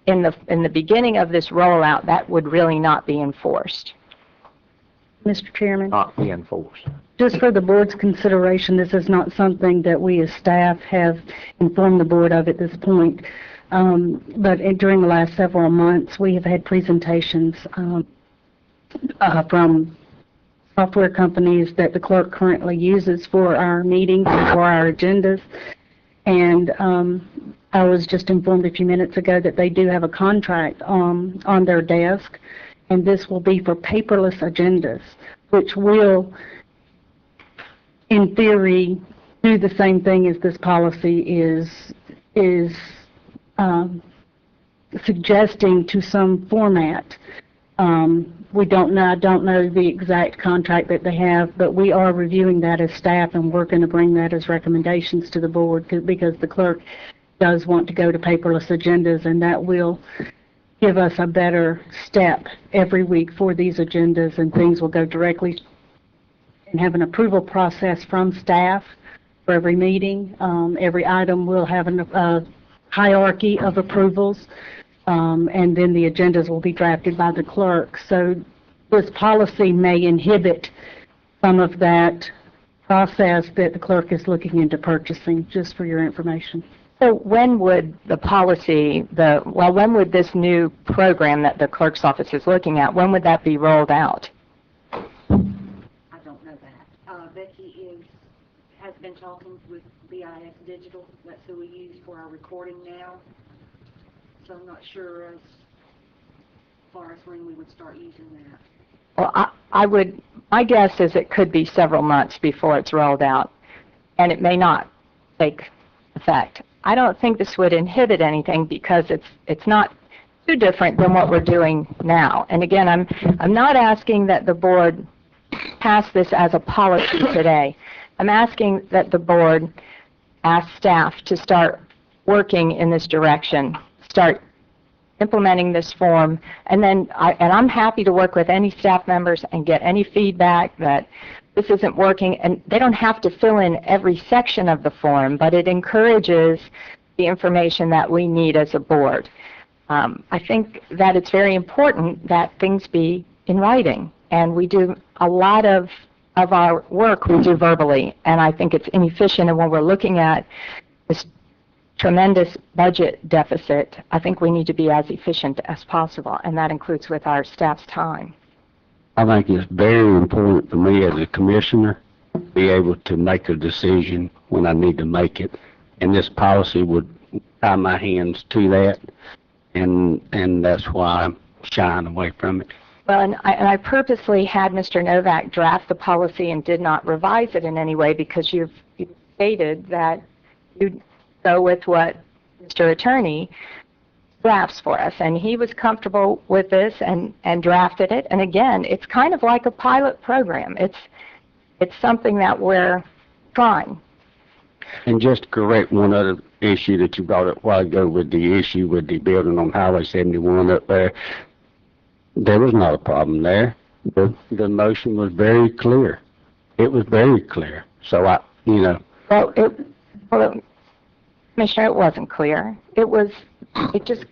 in the beginning of this rollout, that would really not be enforced. Mr. Chairman? Not be enforced. Just for the board's consideration, this is not something that we as staff have informed the board of at this point. But during the last several months, we have had presentations from software companies that the clerk currently uses for our meetings and for our agendas. And I was just informed a few minutes ago that they do have a contract on their desk, and this will be for paperless agendas, which will, in theory, do the same thing as this policy is suggesting to some format. I don't know the exact contract that they have, but we are reviewing that as staff, and we're going to bring that as recommendations to the board because the clerk does want to go to paperless agendas, and that will give us a better step every week for these agendas, and things will go directly and have an approval process from staff for every meeting. Every item will have a hierarchy of approvals, and then the agendas will be drafted by the clerk. So this policy may inhibit some of that process that the clerk is looking into purchasing, just for your information. So when would the policy, when would this new program that the clerk's office is looking at, when would that be rolled out? I don't know that. Becky has been talking with BIS Digital. That's who we use for our recording now. So I'm not sure as far as when we would start using that. Well, my guess is it could be several months before it's rolled out, and it may not take effect. I don't think this would inhibit anything because it's not too different than what we're doing now. And again, I'm not asking that the board pass this as a policy today. I'm asking that the board ask staff to start working in this direction, start implementing this form, and then I'm happy to work with any staff members and get any feedback that this isn't working, and they don't have to fill in every section of the form, but it encourages the information that we need as a board. I think that it's very important that things be in writing, and we do a lot of our work we do verbally, and I think it's inefficient, and when we're looking at this tremendous budget deficit, I think we need to be as efficient as possible, and that includes with our staff's time. I think it's very important for me as a commissioner to be able to make a decision when I need to make it, and this policy would tie my hands to that, and that's why I'm shying away from it. Well, and I purposely had Mr. Novak draft the policy and did not revise it in any way because you've stated that you'd go with what Mr. Attorney drafts for us, and he was comfortable with this and drafted it. And again, it's kind of like a pilot program. It's something that we're trying. And just to correct one other issue that you brought up a while ago with the issue with the building on Highway 71 up there, there was not a problem there. The motion was very clear. It was very clear. So Well, Commissioner, it wasn't clear. It just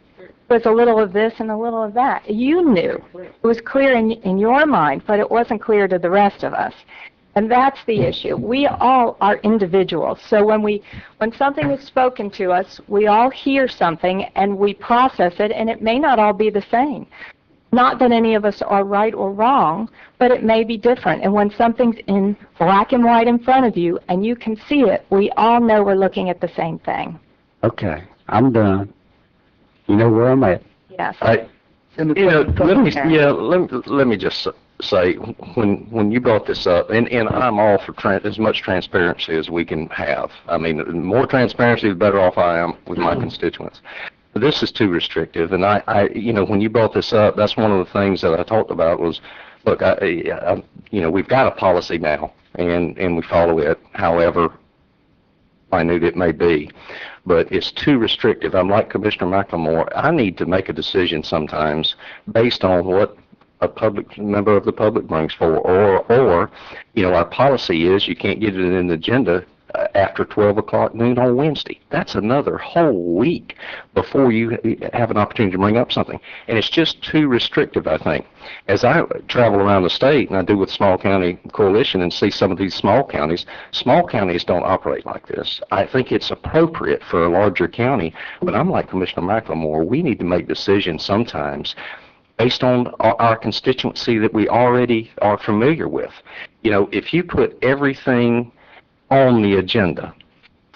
was a little of this and a little of that. You knew. It was clear in your mind, but it wasn't clear to the rest of us. And that's the issue. We all are individuals. So when something is spoken to us, we all hear something and we process it, and it may not all be the same. Not that any of us are right or wrong, but it may be different. And when something's in black and white in front of you and you can see it, we all know we're looking at the same thing. Okay, I'm done. You know where I'm at. Yes. Let me just say, when you brought this up, and I'm all for as much transparency as we can have. I mean, the more transparency, the better off I am with my constituents. But this is too restrictive, and when you brought this up, that's one of the things that I talked about was, look, we've got a policy now, and we follow it, however minute it may be, but it's too restrictive. I'm like Commissioner McLemore. I need to make a decision sometimes based on what a public member of the public brings forward, or our policy is you can't get it in the agenda after 12 o'clock noon on Wednesday. That's another whole week before you have an opportunity to bring up something. And it's just too restrictive, I think. As I travel around the state, and I do with Small County Coalition, and see some of these small counties don't operate like this. I think it's appropriate for a larger county, but I'm like Commissioner McLemore. We need to make decisions sometimes based on our constituency that we already are familiar with. If you put everything on the agenda,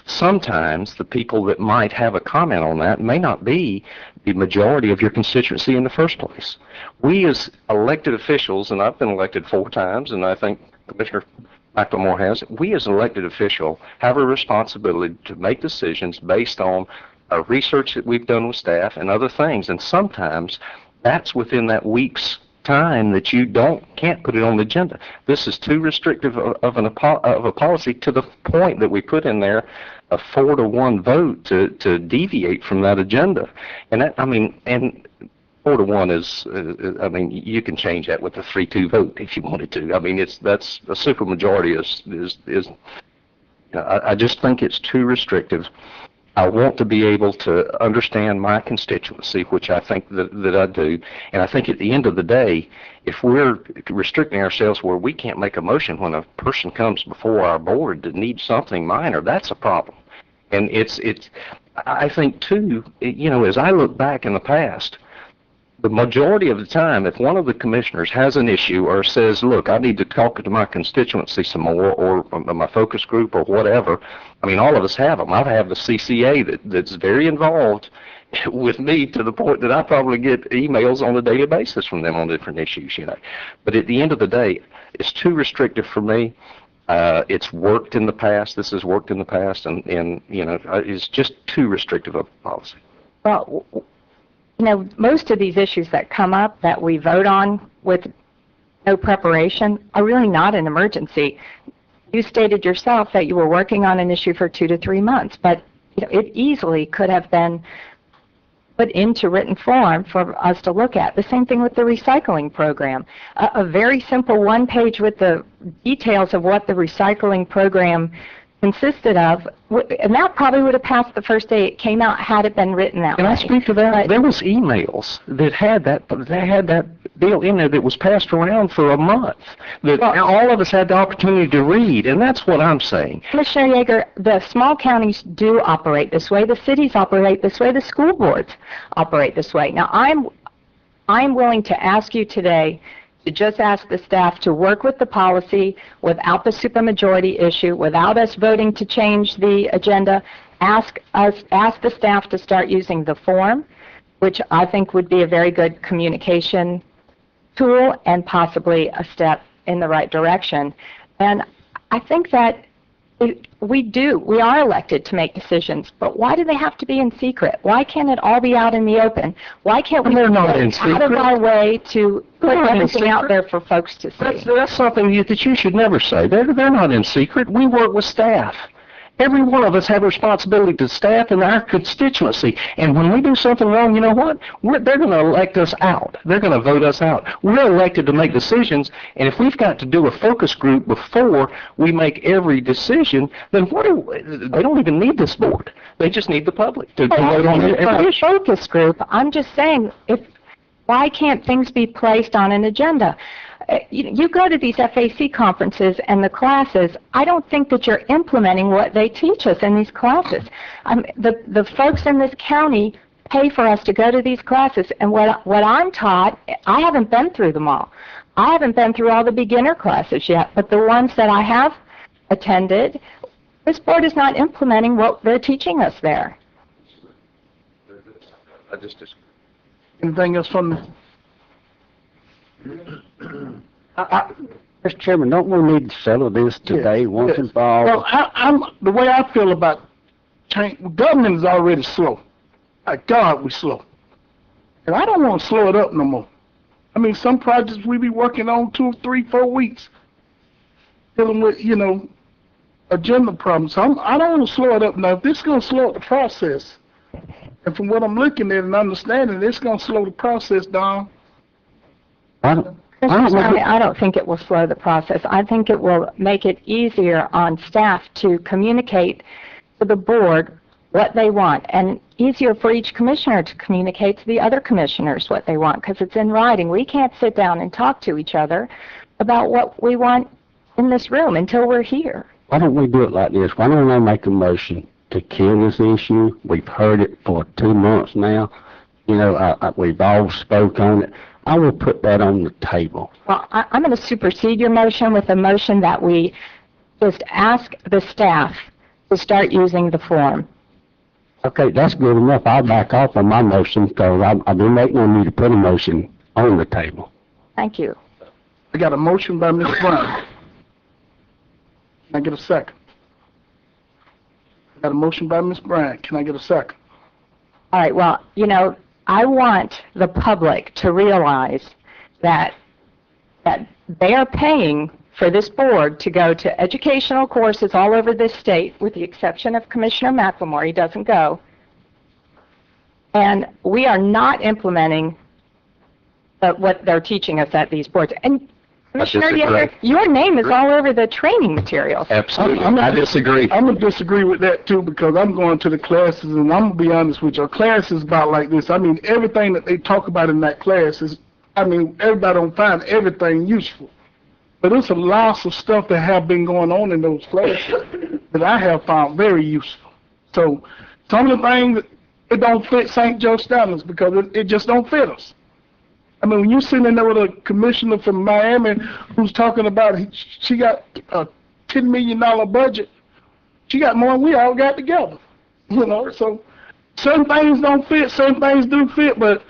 sometimes the people that might have a comment on that may not be the majority of your constituency in the first place. We as elected officials, and I've been elected 4 times, and I think Commissioner McLemore has, we as elected officials have a responsibility to make decisions based on research that we've done with staff and other things, and sometimes that's within that week's time that you can't put it on the agenda. This is too restrictive of a policy to the point that we put in there a 4-to-1 vote to deviate from that agenda. And 4-to-1 is, you can change that with a 3-2 vote if you wanted to. That's a supermajority is I just think it's too restrictive. I want to be able to understand my constituency, which I think that I do. And I think at the end of the day, if we're restricting ourselves where we can't make a motion when a person comes before our board that needs something minor, that's a problem. And I think too, as I look back in the past, the majority of the time, if one of the commissioners has an issue or says, look, I need to talk to my constituency some more, or my focus group or whatever, I mean, all of us have them. I have the CCA that's very involved with me to the point that I probably get emails on a daily basis from them on different issues, you know. But at the end of the day, it's too restrictive for me. It's worked in the past. This has worked in the past, and you know, it's just too restrictive of a policy. Well, you know, most of these issues that come up that we vote on with no preparation are really not an emergency. You stated yourself that you were working on an issue for 2 to 3 months, but you know, it easily could have been put into written form for us to look at. The same thing with the recycling program. A very simple one-page with the details of what the recycling program consisted of, and that probably would have passed the first day it came out had it been written that Can way. I speak to that? But There was emails that had that deal in there that was passed around for a month that all of us had the opportunity to read, and that's what I'm saying. Commissioner Yeager, the small counties do operate this way, the cities operate this way, the school boards operate this way. Now, I'm willing to ask you today to just ask the staff to work with the policy without the supermajority issue, without us voting to change the agenda. Ask the staff to start using the form, which I think would be a very good communication tool and possibly a step in the right direction. And I think that we are elected to make decisions, but why do they have to be in secret? Why can't it all be out in the open? Why can't we They're not go in out of secret. our way to put They're not in everything out secret. there for folks to see? That's something that you should never say. They're not in secret. We work with staff. Every one of us have a responsibility to staff and our constituency. And when we do something wrong, you know what? They're going to elect us out. They're going to vote us out. We're elected to make decisions, and if we've got to do a focus group before we make every decision, then they don't even need this board. They just need the public to vote on it. For a focus group, I'm just saying, why can't things be placed on an agenda? You go to these FAC conferences and the classes, I don't think that you're implementing what they teach us in these classes. The folks in this county pay for us to go to these classes, and what I'm taught, I haven't been through them all. I haven't been through all the beginner classes yet, but the ones that I have attended, this board is not implementing what they're teaching us there. I just disagree. Anything else from the... Mr. Chairman, don't we need to settle this today, once and for all? Well, the way I feel about change, government is already slow. My God, we're slow. And I don't want to slow it up no more. I mean, some projects we be working on 2, 3, 4 weeks, dealing with, you know, agenda problems. So I don't want to slow it up. Now, if this is going to slow up the process, and from what I'm looking at and understanding, it's going to slow the process down. I don't think it will slow the process. I think it will make it easier on staff to communicate to the board what they want, and easier for each commissioner to communicate to the other commissioners what they want, because it's in writing. We can't sit down and talk to each other about what we want in this room until we're here. Why don't we do it like this? Why don't I make a motion to kill this issue? We've heard it for 2 months now. You know, we've all spoke on it. I will put that on the table. Well, I'm going to supersede your motion with a motion that we just ask the staff to start using the form. Okay, that's good enough. I'll back off on my motion, because I do make no need to put a motion on the table. Thank you. I got a motion by Ms. Brown. Can I get a second? I got a motion by Ms. Brown. Can I get a second? All right, well, you know, I want the public to realize that they are paying for this board to go to educational courses all over this state, with the exception of Commissioner McLemore. He doesn't go. And we are not implementing what they're teaching us at these boards. And Commissioner Yeager, your name is all over the training materials. Absolutely. I disagree. I'm going to disagree with that, too, because I'm going to the classes, and I'm going to be honest with you. Our class is about like this. I mean, everything that they talk about in that class is, I mean, everybody don't find everything useful. But there's a lot of stuff that have been going on in those classes that I have found very useful. So some of the things, it don't fit St. Joe standards because it just don't fit us. I mean, when you're sitting in there with a commissioner from Miami who's talking about she got a $10 million budget, she got more than we all got together. You know, so certain things don't fit, certain things do fit, but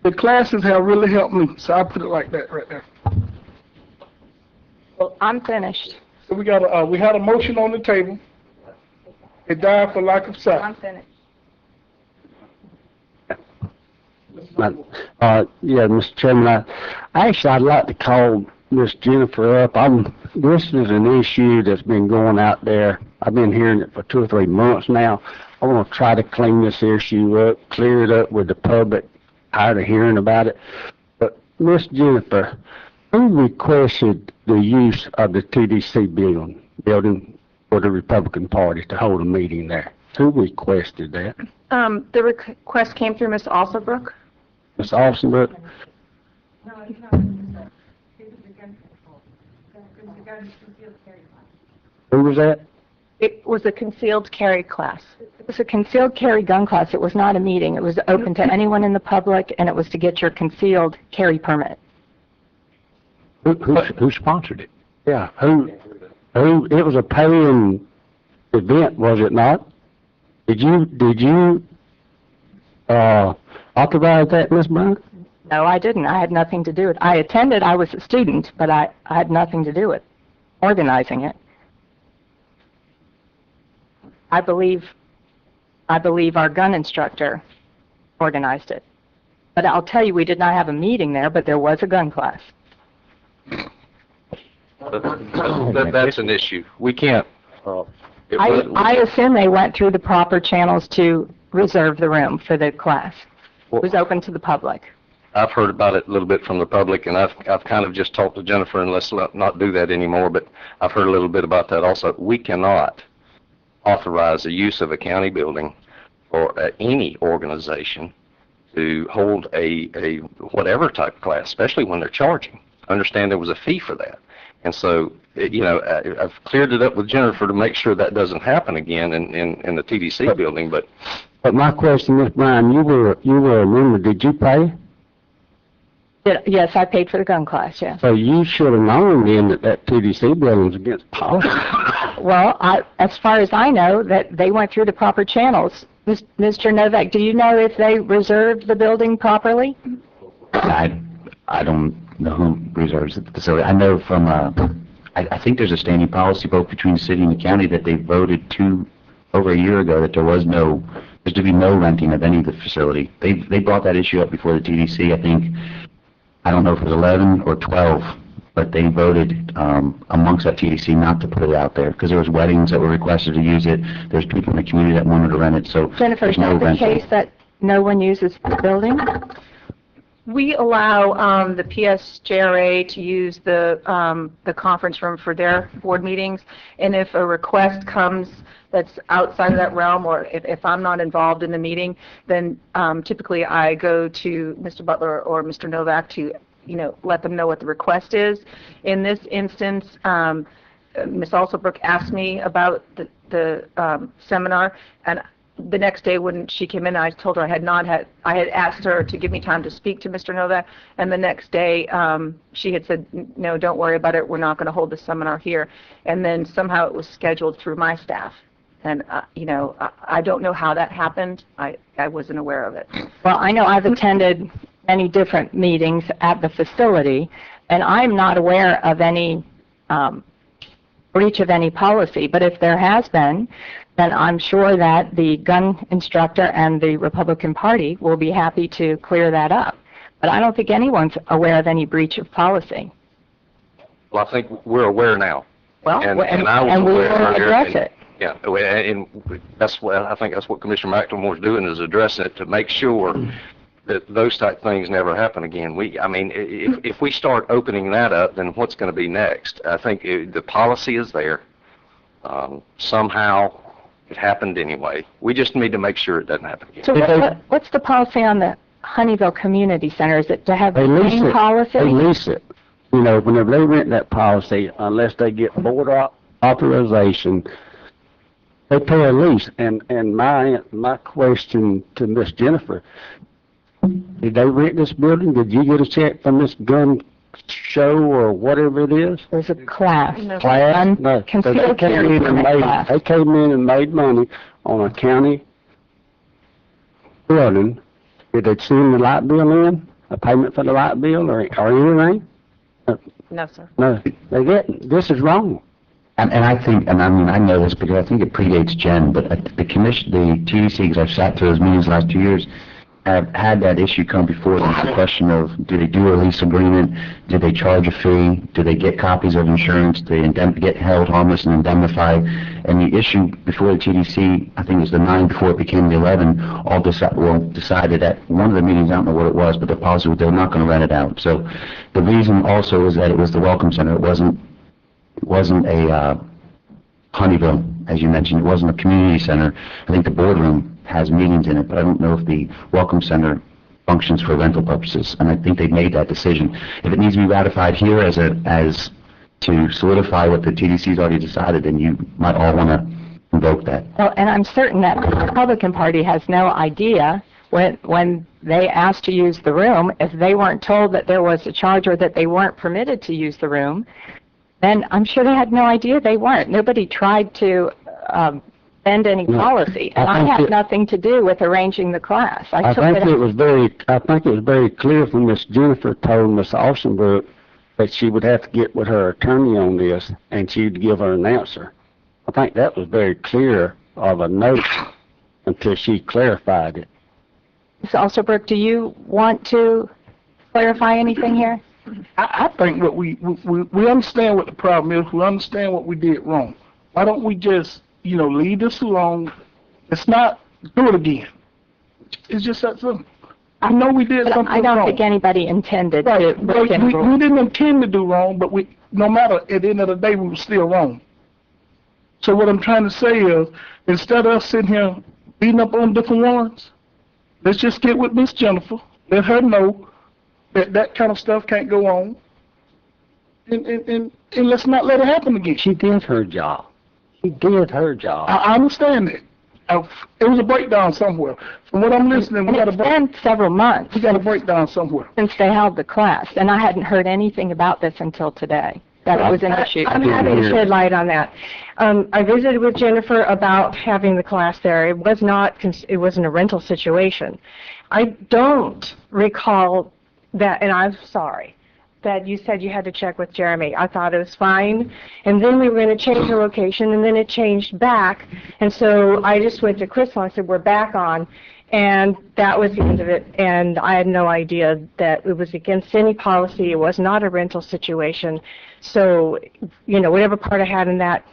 the classes have really helped me. So I put it like that right there. Well, I'm finished. So we had a motion on the table. It died for lack of sight. I'm finished. Yeah, Mr. Chairman, I'd like to call Miss Jennifer up. This is an issue that's been going out there. I've been hearing it for 2 or 3 months now. I want to try to clean this issue up, clear it up with the public, tired of hearing about it. But Miss Jennifer, who requested the use of the TDC building for the Republican Party to hold a meeting there? Who requested that? The request came through Ms. Alsabrook. Ms. Alsabrook? Who was that? It was a concealed carry class. It was a concealed carry gun class. It was not a meeting. It was open to anyone in the public, and it was to get your concealed carry permit. Who sponsored it? Yeah, who, it was a paying event, was it not? Did you authorize that, Ms. Brown? No, I didn't. I had nothing to do with it. I attended. I was a student, but I had nothing to do with organizing it. I believe our gun instructor organized it. But I'll tell you, we did not have a meeting there, but there was a gun class. That's an issue. We can't, I assume they went through the proper channels to reserve the room for the class. It was open to the public. I've heard about it a little bit from the public, and I've kind of just talked to Jennifer, and let's not do that anymore, but I've heard a little bit about that also. We cannot authorize the use of a county building or any organization to hold a whatever type of class, especially when they're charging. I understand there was a fee for that. And so, I've cleared it up with Jennifer to make sure that doesn't happen again in the TDC building, but my question, Ms. Brown, you were a member. Did you pay? Yes, I paid for the gun class, yeah. So you should have known then that TDC building was against policy. Well, as far as I know, that they went through the proper channels. Mr. Novak, do you know if they reserved the building properly? I don't know who reserves the facility. I know from, I think there's a standing policy both between the city and the county that they voted over a year ago that there's to be no renting of any of the facility. They brought that issue up before the TDC, I think. I don't know if it was 11 or 12, but they voted amongst that TDC not to put it out there because there was weddings that were requested to use it. There's people in the community that wanted to rent it, so Jennifer, is that the case that no one uses the building? We allow the PSJRA to use the conference room for their board meetings, and if a request comes that's outside of that realm, or if I'm not involved in the meeting, then typically I go to Mr. Butler or Mr. Novak to, let them know what the request is. In this instance, Ms. Alsabrook asked me about the seminar, and the next day when she came in, I told her I had asked her to give me time to speak to Mr. Novak, and the next day she had said, no, don't worry about it, we're not going to hold the seminar here. And then somehow it was scheduled through my staff. And, I don't know how that happened. I wasn't aware of it. Well, I know I've attended many different meetings at the facility, and I'm not aware of any breach of any policy. But if there has been, then I'm sure that the gun instructor and the Republican Party will be happy to clear that up. But I don't think anyone's aware of any breach of policy. well, I think we're aware now. Well, And I was and we aware will earlier, address and- it. Yeah, and that's what, I think that's what Commissioner McLemore's doing, is addressing it to make sure that those type things never happen again. If we start opening that up, then what's going to be next? I think the policy is there. Somehow it happened anyway. We just need to make sure it doesn't happen again. So what's the policy on the Honeyville Community Center? Is it to have the same policy? They lease it. Whenever they rent that policy, unless they get board authorization, they pay a lease. And my question to Miss Jennifer, Did they rent this building? Did you get a check from this gun show or whatever it is? There's a class. Class? No. So Concealed carry permit class. they came in and made money on a county building. Did they send the light bill in? A payment for the light bill or anything? No, sir. No, they didn't. This is wrong. And I think, and I mean, I know this because I think it predates Jen, but the commission, the TDC, because I've sat through those meetings the last 2 years, have had that issue come before them. The question of, do they do a lease agreement? Do they charge a fee? Do they get copies of insurance? Do they get held harmless and indemnified? And the issue before the TDC, I think it was the 9 before it became the 11, all decided at one of the meetings, I don't know what it was, but the policy was they were not going to rent it out. So the reason also is that it was the Welcome Center. It wasn't a Honeyville, as you mentioned. It wasn't a community center. I think the boardroom has meetings in it, but I don't know if the Welcome Center functions for rental purposes. And I think they made that decision. If it needs to be ratified here as to solidify what the TDC's already decided, then you might all want to invoke that. Well, and I'm certain that the Republican Party has no idea when they asked to use the room, if they weren't told that there was a charge or that they weren't permitted to use the room, then I'm sure they had no idea they weren't. Nobody tried to bend any policy, and I had nothing to do with arranging the class. I think it was very clear when Miss Jennifer told Miss Austinbrook that she would have to get with her attorney on this, and she'd give her an answer. I think that was very clear of a note until she clarified it. Ms. Alsterbrook, do you want to clarify anything here? I think what we understand what the problem is. We understand what we did wrong. Why don't we just, leave this alone? It's not do it again. It's just that simple. I know we did something wrong. I don't think anybody intended to break any rules. We didn't intend to do wrong, but no matter, at the end of the day, we were still wrong. So what I'm trying to say is, instead of us sitting here beating up on different ones, let's just get with Miss Jennifer, let her know that kind of stuff can't go on, and let's not let it happen again. She did her job. She did her job. I understand that. It was a breakdown somewhere. From what I'm listening, it's been several months. We got a breakdown somewhere since they held the class, and I hadn't heard anything about this until today. That it was an issue. I'm happy to shed light on that. I visited with Jennifer about having the class there. It wasn't a rental situation. I don't recall that, and I'm sorry, that you said you had to check with Jeremy. I thought it was fine, and then we were going to change the location, and then it changed back, and so I just went to Crystal and I said, we're back on, and that was the end of it, and I had no idea that it was against any policy. It was not a rental situation, so, whatever part I had in that,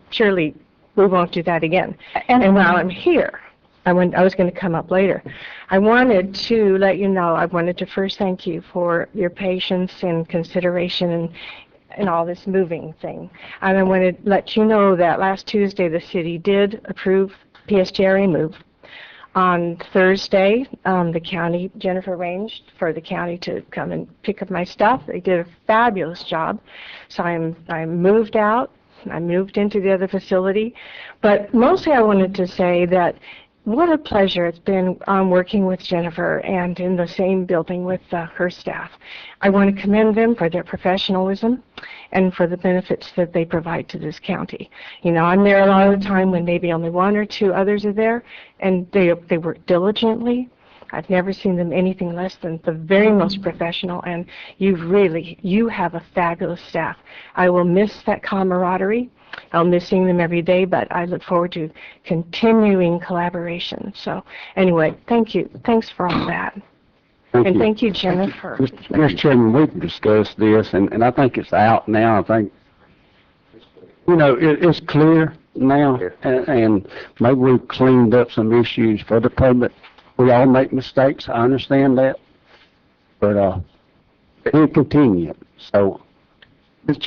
surely we won't do that again. And while I'm here, I was going to come up later. I wanted to let you know, I wanted to first thank you for your patience and consideration and all this moving thing. And I want to let you know that last Tuesday the city did approve PSJRA move. On Thursday, the county, Jennifer arranged for the county to come and pick up my stuff. They did a fabulous job. So I moved out. I moved into the other facility. But mostly I wanted to say that what a pleasure it's been working with Jennifer and in the same building with her staff. I want to commend them for their professionalism and for the benefits that they provide to this county. I'm there a lot of the time when maybe only one or two others are there, and they work diligently. I've never seen them anything less than the very most professional, and you have a fabulous staff. I will miss that camaraderie. I'll miss seeing them every day, but I look forward to continuing collaboration. So anyway, thank you. Thanks for all that. Thank you, Jennifer. Mr. Chairman, we've discussed this, and I think it's out now. I think, it's clear now, and maybe we've cleaned up some issues for the public. We all make mistakes. I understand that, but we'll continue. So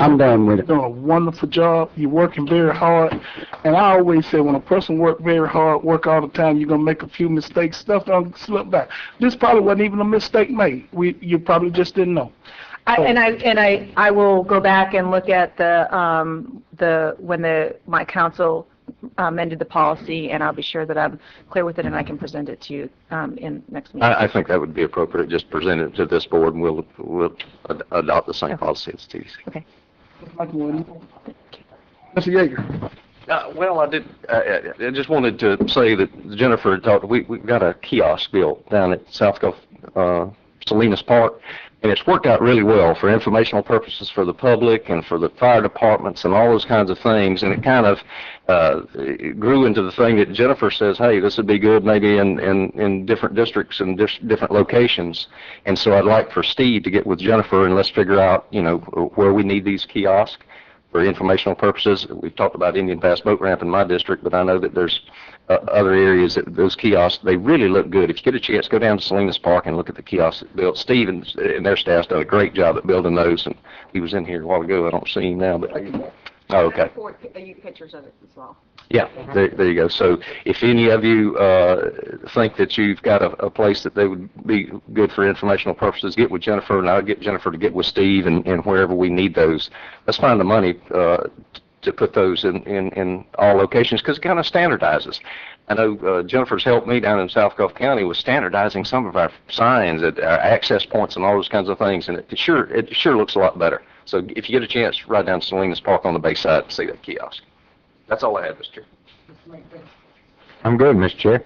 I'm done with it. You're doing a wonderful job. You're working very hard. And I always say when a person works very hard, work all the time, you're going to make a few mistakes. Stuff don't slip back. This probably wasn't even a mistake made. You probably just didn't know. I will go back and look at my council amended the policy, and I'll be sure that I'm clear with it and I can present it to you in next meeting. I think that would be appropriate. Just present it to this board, and we'll adopt the same policy as TDC. Okay. Mr. Yeager. Well, I just wanted to say that Jennifer had talked, we got a kiosk built down at South Gulf, Salinas Park, and it's worked out really well for informational purposes for the public and for the fire departments and all those kinds of things, and it kind of it grew into the thing that Jennifer says, hey, this would be good maybe in different districts and different locations, and so I'd like for Steve to get with Jennifer and let's figure out, you know, where we need these kiosks for informational purposes. We've talked about Indian Pass Boat Ramp in my district, but I know that there's other areas that those kiosks, they really look good. If you get a chance, go down to Salinas Park and look at the kiosks that built. Steve and their staff's done a great job at building those, and he was in here a while ago. I don't see him now, but oh, okay. Pictures of it as well. Yeah, there you go. So if any of you think that you've got a place that they would be good for informational purposes, get with Jennifer, and I'll get Jennifer to get with Steve and wherever we need those. Let's find the money to put those in all locations, because it kind of standardizes. I know Jennifer's helped me down in South Gulf County with standardizing some of our signs at our access points and all those kinds of things, and it sure looks a lot better. So if you get a chance, ride down to Salinas Park on the bayside and see that kiosk. That's all I have, Mr. Chair. I'm good, Mr. Chair.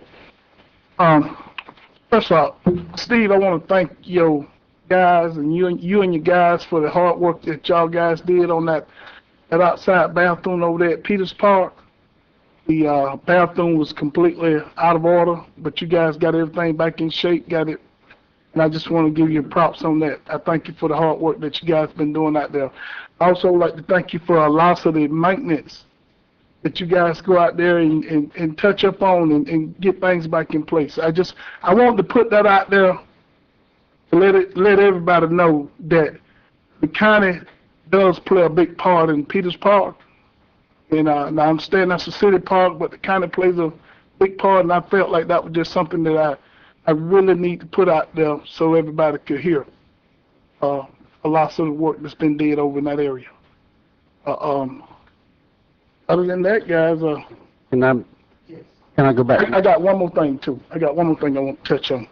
First of all, Steve, I want to thank your guys and you and your guys for the hard work that y'all guys did on that outside bathroom over there at Peters Park. The bathroom was completely out of order, but you guys got everything back in shape, got it. And I just want to give you props on that. I thank you for the hard work that you guys been doing out there. I also like to thank you for a lot of the maintenance that you guys go out there and touch up on and get things back in place. I wanted to put that out there to let everybody know that the county does play a big part in Peters Park. And I understand that's a city park, but the county plays a big part, and I felt like that was just something that I really need to put out there so everybody could hear a lot of the work that's been did over in that area. Other than that, guys, Can I go back? I got one more thing too. I want to touch on.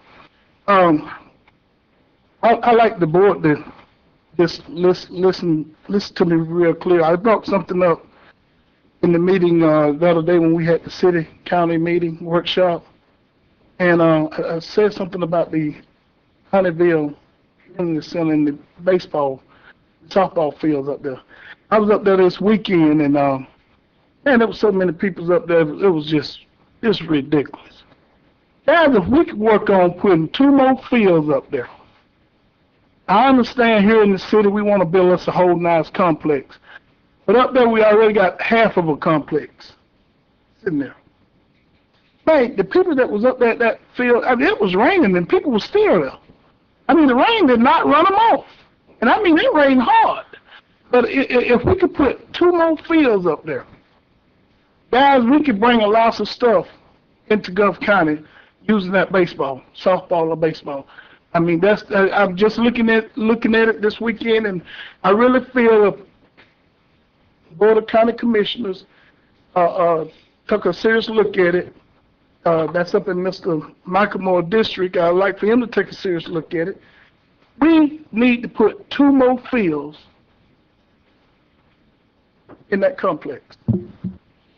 I like the board to just listen to me real clear. I brought something up in the meeting the other day when we had the city-county meeting workshop, and I said something about the Honeyville Community Center and the softball fields up there. I was up there this weekend, and man, there was so many people up there. It was just ridiculous. Guys, if we could work on putting 2 more fields up there. I understand here in the city we want to build us a whole nice complex. But up there we already got half of a complex sitting there. Man, the people that was up there at that field, I mean, it was raining and people were still there. I mean, the rain did not run them off. And I mean, it rained hard. But if we could put 2 more fields up there, guys, we could bring a lot of stuff into Gulf County using that softball or baseball. I mean, I'm just looking at it this weekend, and I really feel the Board of County Commissioners took a serious look at it. That's up in Mr. Michael Moore District. I'd like for him to take a serious look at it. We need to put 2 more fields in that complex.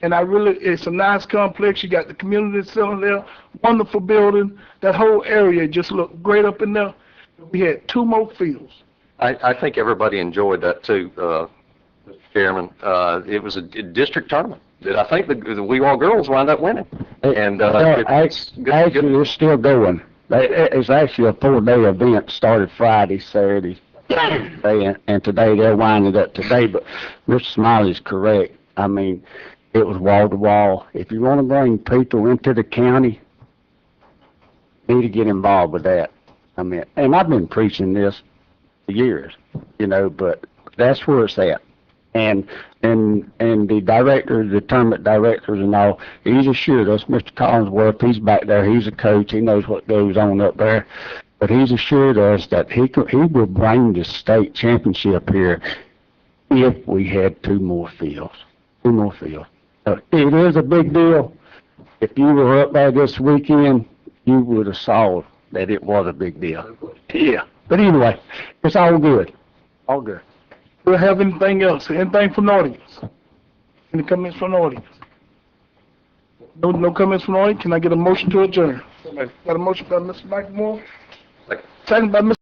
And it's a nice complex. You got the community center there, wonderful building. That whole area just looked great up in there. We had 2 more fields. I think everybody enjoyed that too, Mr. Chairman. It was a district tournament that I think the Wee Wall girls wound up winning. And actually, it's still going. It's actually a 4-day event. Started Friday, Saturday, and today they're winding up today. But Mr. Smiley's correct. I mean, it was wall to wall. If you want to bring people into the county, you need to get involved with that. I mean, and I've been preaching this for years, but that's where it's at. And the directors, the tournament directors and all, he's assured us, Mr. Collinsworth, he's back there, he's a coach, he knows what goes on up there, but he's assured us that he will bring the state championship here if we had 2 more fields. 2 more fields. It is a big deal. If you were up there this weekend, you would have saw that it was a big deal. Yeah, but anyway, it's all good. All good. Do we have anything else? Anything from the audience? Any comments from the audience? No comments from the audience? Can I get a motion to adjourn? Got a motion by Mr. Michael Moore? Second by Mr.